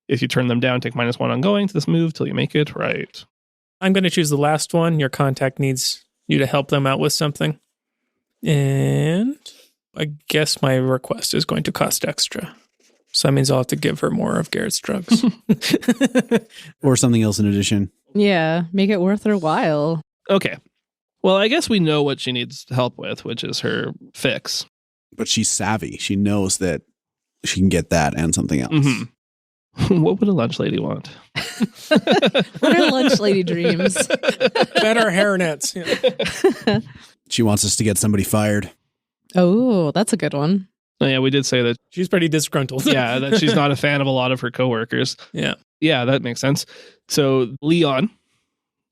Speaker 1: If you turn them down, take -1 ongoing to this move till you make it right.
Speaker 5: I'm going to choose the last one. Your contact needs you to help them out with something. And I guess my request is going to cost extra. So that means I'll have to give her more of Garrett's drugs.
Speaker 6: Or something else in addition.
Speaker 2: Yeah, make it worth her while.
Speaker 1: Okay. Well, I guess we know what she needs help with, which is her fix.
Speaker 6: But she's savvy. She knows that she can get that and something else.
Speaker 1: Mm-hmm. What would a lunch lady want?
Speaker 2: What are lunch lady dreams?
Speaker 5: Better hairnets. Yeah.
Speaker 6: She wants us to get somebody fired.
Speaker 2: Oh, that's a good one.
Speaker 1: Oh, yeah, we did say that.
Speaker 5: She's pretty disgruntled.
Speaker 1: Yeah, that she's not a fan of a lot of her coworkers.
Speaker 5: Yeah.
Speaker 1: Yeah, that makes sense. So Leon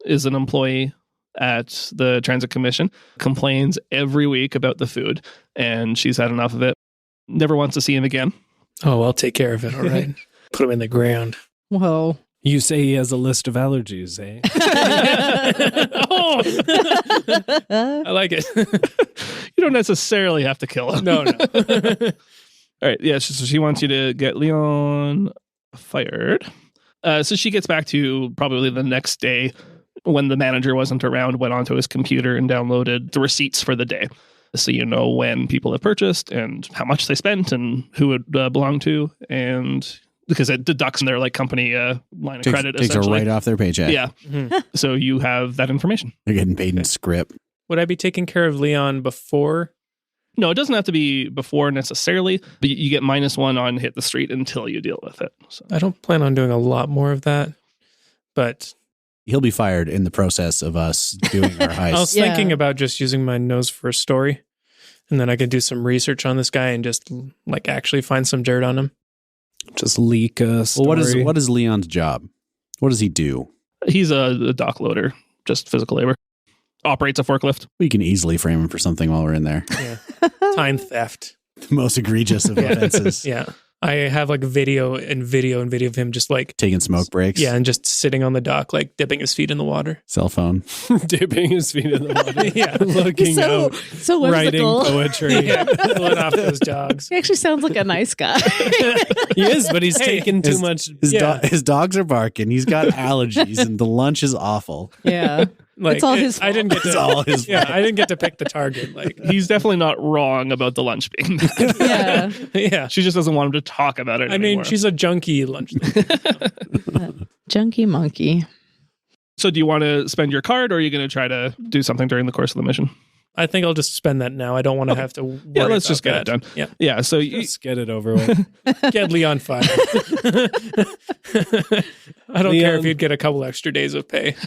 Speaker 1: is an employee at the Transit Commission, complains every week about the food, and she's had enough of it. Never wants to see him again.
Speaker 5: Oh, I'll take care of it. All right. Put him in the ground.
Speaker 2: Whoa.
Speaker 3: You say he has a list of allergies, eh?
Speaker 5: Oh! I like it.
Speaker 1: You don't necessarily have to kill him.
Speaker 5: No.
Speaker 1: All right. Yeah. So she wants you to get Leon fired. So she gets back to probably the next day when the manager wasn't around, went onto his computer and downloaded the receipts for the day. So you know when people have purchased and how much they spent and who it belonged to. And because it deducts in their like company line of credit.
Speaker 6: Takes her right off their paycheck.
Speaker 1: Yeah.
Speaker 5: Mm-hmm.
Speaker 1: So you have that information.
Speaker 6: They're getting paid in script.
Speaker 5: Would I be taking care of Leon before?
Speaker 1: No, it doesn't have to be before necessarily, but you get -1 on Hit the Street until you deal with it. So.
Speaker 5: I don't plan on doing a lot more of that, but
Speaker 6: He'll be fired in the process of us doing our heist.
Speaker 5: I was thinking about just using my nose for a story, and then I could do some research on this guy and just like actually find some dirt on him.
Speaker 3: Just leak a story.
Speaker 6: Well, what is Leon's job? What does he do?
Speaker 1: He's a dock loader, just physical labor. Operates a forklift.
Speaker 6: We can easily frame him for something while we're in there.
Speaker 5: Yeah. Time theft.
Speaker 6: The most egregious of offenses.
Speaker 5: Yeah. I have like video of him just like
Speaker 6: Taking smoke breaks.
Speaker 5: yeah, and just sitting on the dock, like dipping his feet in the water.
Speaker 6: Cell phone.
Speaker 3: Dipping his feet in the water.
Speaker 5: Yeah.
Speaker 3: Looking
Speaker 2: So,
Speaker 3: out,
Speaker 2: so
Speaker 3: writing
Speaker 2: whimsical.
Speaker 3: poetry.
Speaker 5: Yeah, pulling off those dogs.
Speaker 2: He actually sounds like a nice guy.
Speaker 3: He is, but he's taking too
Speaker 6: His-
Speaker 3: much.
Speaker 6: His dogs are barking. He's got allergies, and the lunch is awful.
Speaker 2: Yeah.
Speaker 5: Like,
Speaker 2: It's all his
Speaker 5: I didn't get
Speaker 6: It's
Speaker 5: to.
Speaker 6: all his
Speaker 5: Yeah,
Speaker 6: fault.
Speaker 5: I didn't get to pick the target. Like,
Speaker 1: He's definitely not wrong about the lunch being bad.
Speaker 2: Yeah.
Speaker 5: yeah.
Speaker 1: She just doesn't want him to talk about it
Speaker 5: I mean,
Speaker 1: anymore.
Speaker 5: she's a junkie lunch.
Speaker 2: Junkie monkey.
Speaker 1: So do you want to spend your card, or are you going to try to do something during the course of the mission?
Speaker 5: I think I'll just spend that now. I don't want to have to. Worry
Speaker 1: Yeah, let's
Speaker 5: about
Speaker 1: just get
Speaker 5: that.
Speaker 1: it done.
Speaker 5: Yeah,
Speaker 1: Yeah, so you,
Speaker 3: Just get it over with.
Speaker 5: get Lee on fire. I don't care if you'd get a couple extra days of pay.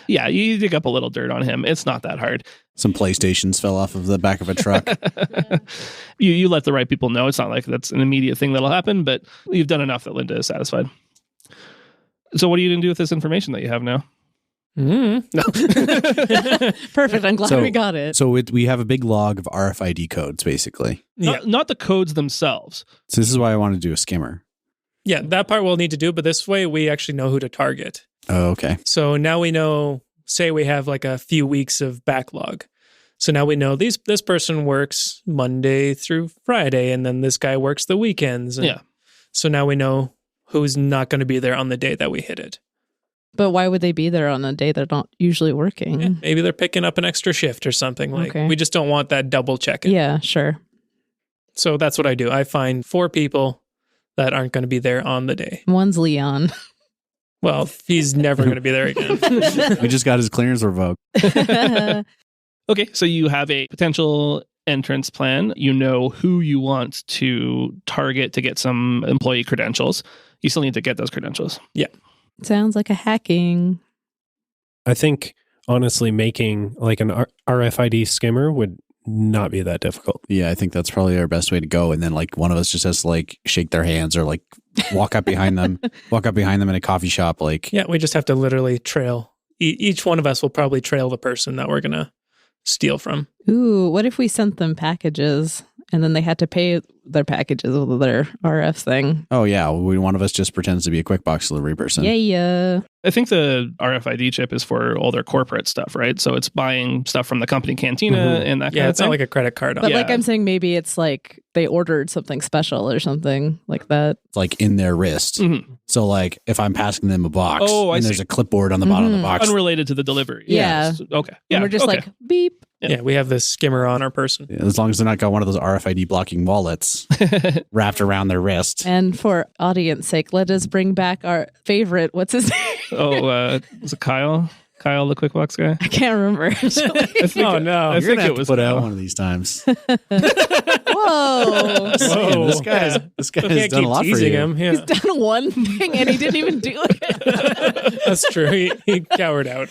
Speaker 1: yeah, you dig up a little dirt on him. It's not that hard.
Speaker 6: Some PlayStations fell off of the back of a truck.
Speaker 1: You let the right people know. It's not like that's an immediate thing that'll happen, but you've done enough that Linda is satisfied. So what are you going to do with this information that you have now?
Speaker 2: Perfect. I'm glad
Speaker 6: So-
Speaker 2: we got it.
Speaker 6: So we have a big log of RFID codes, basically.
Speaker 5: Yeah,
Speaker 1: Not the codes themselves.
Speaker 6: So this is why I want to do a skimmer.
Speaker 5: yeah, that part we'll need to do, but this way we actually know who to target.
Speaker 6: Oh, okay.
Speaker 5: So now we know. Say we have like a few weeks of backlog. So now we know this person works Monday through Friday, and then this guy works the weekends. And
Speaker 1: Yeah.
Speaker 5: So now we know who's not going to be there on the day that we hit it.
Speaker 2: But why would they be there on a day they're not usually working?
Speaker 5: Yeah, maybe they're picking up an extra shift or something. Like
Speaker 2: Okay.
Speaker 5: we just don't want that double checking.
Speaker 2: Yeah, sure.
Speaker 5: So that's what I do. I find 4 people that aren't going to be there on the day.
Speaker 2: One's Leon.
Speaker 5: Well, he's never going to be there again.
Speaker 6: We just got his clearance revoked.
Speaker 1: Okay, so you have a potential entrance plan. You know who you want to target to get some employee credentials. You still need to get those credentials.
Speaker 2: Sounds like a hacking.
Speaker 3: I think, honestly, making like an RFID skimmer would not be that difficult.
Speaker 6: Yeah, I think that's probably our best way to go. And then like one of us just has to like shake their hands or like walk up behind them in a coffee shop. Like,
Speaker 5: Yeah, we just have to literally trail. Each one of us will probably trail the person that we're going to steal from.
Speaker 2: Ooh, what if we sent them packages and then they had to pay their packages with their RF thing?
Speaker 6: oh yeah, one of us just pretends to be a quick box delivery person.
Speaker 2: Yeah.
Speaker 1: I think the RFID chip is for all their corporate stuff, right? So it's buying stuff from the company cantina and that kind
Speaker 5: Yeah,
Speaker 1: of
Speaker 5: it's
Speaker 1: thing.
Speaker 5: not like a credit card.
Speaker 2: But
Speaker 1: Yeah.
Speaker 2: like I'm saying, maybe it's like they ordered something special or something like that.
Speaker 6: It's like in their wrist.
Speaker 1: Mhm.
Speaker 6: So like if I'm passing them a box
Speaker 1: Oh, I
Speaker 6: and
Speaker 1: see.
Speaker 6: there's a clipboard on the bottom of the box.
Speaker 1: Unrelated to the delivery.
Speaker 2: Yeah.
Speaker 1: Okay. Yeah.
Speaker 2: And we're just
Speaker 1: okay.
Speaker 2: like, beep.
Speaker 5: Yeah, we have this skimmer on our person.
Speaker 6: As long as they're not got one of those RFID blocking wallets wrapped around their wrist.
Speaker 2: And for audience sake, let us bring back our favorite. What's his name?
Speaker 1: Was it Kyle? Kyle, the quick box guy?
Speaker 2: I can't remember.
Speaker 1: I think,
Speaker 5: Oh, no.
Speaker 1: I
Speaker 6: You're
Speaker 1: think
Speaker 6: gonna
Speaker 1: it
Speaker 6: have to
Speaker 1: was
Speaker 6: put out
Speaker 1: Kyle.
Speaker 6: one of these times.
Speaker 2: Whoa.
Speaker 5: Whoa.
Speaker 6: This guy's
Speaker 5: We
Speaker 6: done
Speaker 5: can't
Speaker 6: a
Speaker 5: keep
Speaker 6: lot for
Speaker 5: teasing
Speaker 6: you.
Speaker 5: him. Yeah,
Speaker 2: He's done one thing and he didn't even do it.
Speaker 5: that's true. He cowered out.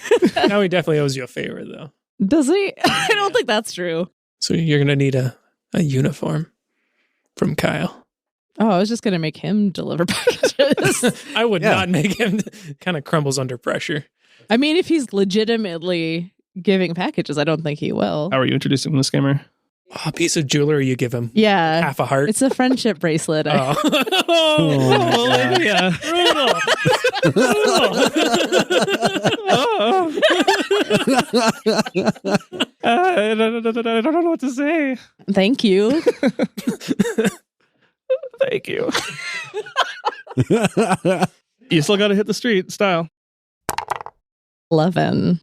Speaker 5: Now he definitely owes you a favor, though.
Speaker 2: Does he? I don't think that's true.
Speaker 5: So you're going to need a uniform from Kyle.
Speaker 2: Oh, I was just going to make him deliver packages.
Speaker 5: I would
Speaker 6: Yeah.
Speaker 5: not make him kind of crumbles under pressure.
Speaker 2: I mean, if he's legitimately giving packages, I don't think he will.
Speaker 1: How are you introducing the skimmer?
Speaker 5: Oh, a piece of jewelry you give him.
Speaker 2: Yeah.
Speaker 5: Half a heart.
Speaker 2: It's a friendship bracelet.
Speaker 5: Oh.
Speaker 1: Olivia. I don't know what to say.
Speaker 2: Thank you.
Speaker 1: Thank you. You still got to hit the street style.
Speaker 2: 11.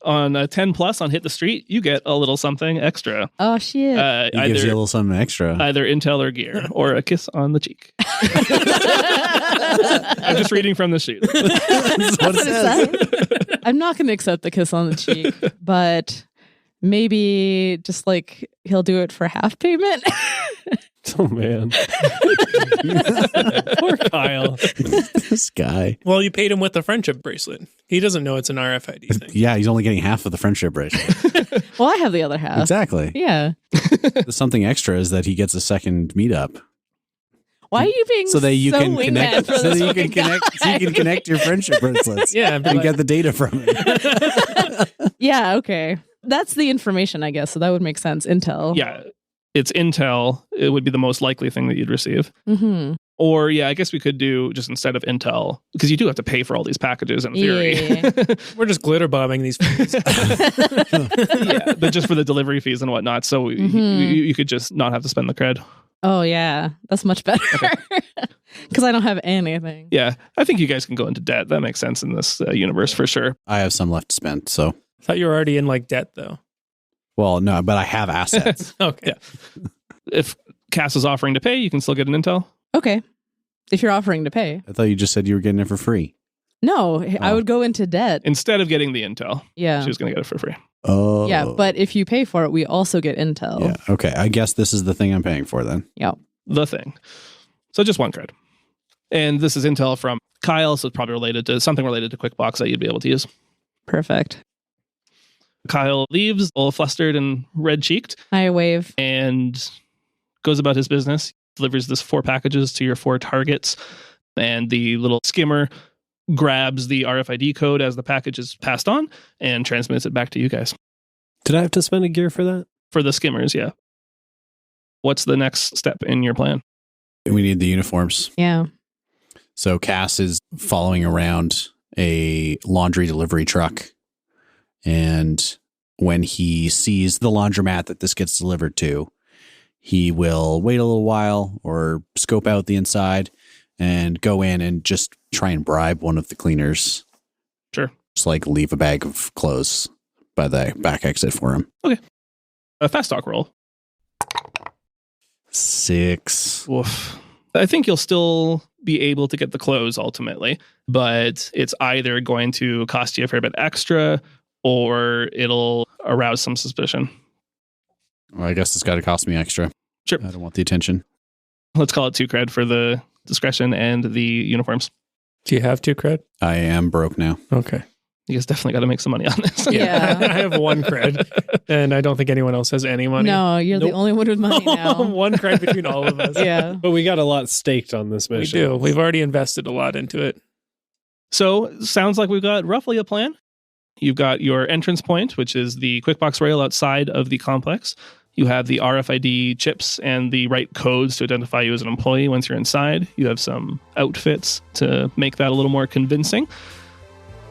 Speaker 1: On a 10 plus on hit the street, you get a little something extra.
Speaker 2: Oh, shit.
Speaker 6: He gives you a little something extra.
Speaker 1: Either intel or gear, or a kiss on the cheek. I'm just reading from the sheet.
Speaker 6: That's what it says.
Speaker 2: I'm not going to accept the kiss on the cheek, but maybe just like he'll do it for half payment.
Speaker 3: Oh, man. Poor Kyle.
Speaker 6: This guy.
Speaker 5: Well, you paid him with a friendship bracelet. He doesn't know it's an RFID thing.
Speaker 6: Yeah, he's only getting half of the friendship bracelet.
Speaker 2: Well, I have the other half.
Speaker 6: Exactly.
Speaker 2: Yeah.
Speaker 6: The something extra is that he gets a second meetup.
Speaker 2: Why are you being
Speaker 6: So that you can
Speaker 2: wingman
Speaker 6: connect
Speaker 2: for
Speaker 6: so
Speaker 2: this
Speaker 6: that you can
Speaker 2: fucking
Speaker 6: connect so you can
Speaker 2: guy?
Speaker 6: connect your friendship bracelets.
Speaker 5: Yeah, but
Speaker 6: And get the data from it.
Speaker 2: Yeah, okay. That's the information, I guess. So that would make sense. Intel.
Speaker 1: Yeah. it's intel, it would be the most likely thing that you'd receive.
Speaker 2: Mm-hmm.
Speaker 1: Or, yeah, I guess we could do just instead of intel, because you do have to pay for all these packages in theory.
Speaker 2: Yeah.
Speaker 5: We're just glitter bombing these things.
Speaker 1: Yeah, but just for the delivery fees and whatnot. So you could just not have to spend the cred.
Speaker 2: Oh, yeah. That's much better. Because I don't have anything.
Speaker 1: Yeah, I think you guys can go into debt. That makes sense in this universe for sure.
Speaker 6: I have some left to spend, so.
Speaker 5: I thought you were already in like debt though.
Speaker 6: Well, no, but I have assets.
Speaker 5: Okay.
Speaker 1: Yeah. If Cass is offering to pay, you can still get an intel.
Speaker 2: Okay. If you're offering to pay.
Speaker 6: I thought you just said you were getting it for free.
Speaker 2: No, I would go into debt.
Speaker 1: Instead of getting the intel,
Speaker 2: Yeah.
Speaker 1: she was going to get it for free.
Speaker 6: Oh.
Speaker 2: Yeah, but if you pay for it, we also get intel.
Speaker 6: Yeah, okay. I guess this is the thing I'm paying for then.
Speaker 2: Yeah.
Speaker 1: The thing. So just one cred. And this is intel from Kyle, so it's probably related to something related to QuickBooks that you'd be able to use.
Speaker 2: Perfect.
Speaker 1: Kyle leaves, all flustered and red-cheeked,
Speaker 2: I wave.
Speaker 1: and goes about his business. Delivers this 4 packages to your 4 targets, and the little skimmer grabs the RFID code as the package is passed on and transmits it back to you guys.
Speaker 3: Did I have to spend a gear for that?
Speaker 1: For the skimmers, yeah. What's the next step in your plan?
Speaker 6: We need the uniforms.
Speaker 2: Yeah.
Speaker 6: So Cass is following around a laundry delivery truck. And when he sees the laundromat that this gets delivered to, he will wait a little while or scope out the inside and go in and just try and bribe one of the cleaners.
Speaker 1: Sure.
Speaker 6: Just like leave a bag of clothes by the back exit for him.
Speaker 1: Okay. A fast talk roll.
Speaker 6: 6.
Speaker 1: Oof. I think you'll still be able to get the clothes ultimately, but it's either going to cost you a fair bit extra or it'll arouse some suspicion.
Speaker 6: Well, I guess it's got to cost me extra.
Speaker 1: Sure.
Speaker 6: I don't want the attention.
Speaker 1: Let's call it 2 cred for the discretion and the uniforms.
Speaker 5: Do you have 2 cred?
Speaker 6: I am broke now.
Speaker 5: Okay.
Speaker 1: You guys definitely got to make some money on this.
Speaker 2: Yeah.
Speaker 5: I have 1 cred, and I don't think anyone else has any money.
Speaker 2: No, you're the only one with money now.
Speaker 5: 1 cred between all of us.
Speaker 2: Yeah.
Speaker 3: But we got a lot staked on this
Speaker 5: We
Speaker 3: mission.
Speaker 5: do. We've already invested a lot into it.
Speaker 1: So sounds like we've got roughly a plan. You've got your entrance point, which is the QuickBox rail outside of the complex. You have the RFID chips and the right codes to identify you as an employee once you're inside. You have some outfits to make that a little more convincing.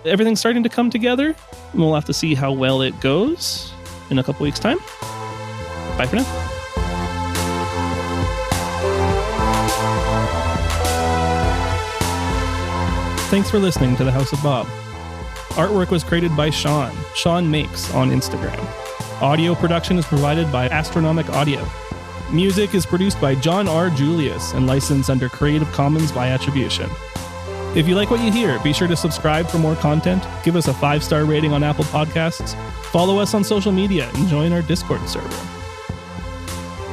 Speaker 1: Everything's starting to come together. We'll have to see how well it goes in a couple weeks' time. Bye for now. Thanks for listening to The House of Bob. Artwork was created by Sean Makes on Instagram. Audio production is provided by Astronomic Audio. Music is produced by John R. Julius and licensed under Creative Commons by Attribution. If you like what you hear, be sure to subscribe for more content, give us a 5-star rating on Apple Podcasts, follow us on social media, and join our Discord server.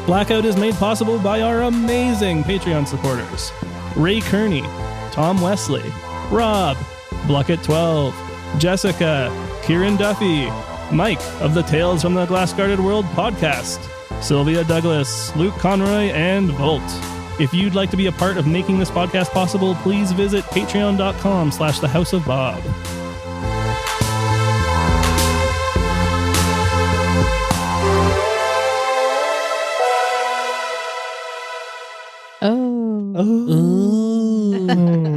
Speaker 1: Blackout is made possible by our amazing Patreon supporters: Ray Kearney, Tom Wesley, Rob, Bluckett12, Jessica, Kieran Duffy, Mike of the Tales from the Glass-Guarded World podcast, Sylvia Douglas, Luke Conroy, and Volt. If you'd like to be a part of making this podcast possible, please visit patreon.com/thehouseofbob.
Speaker 2: Oh.
Speaker 1: Oh.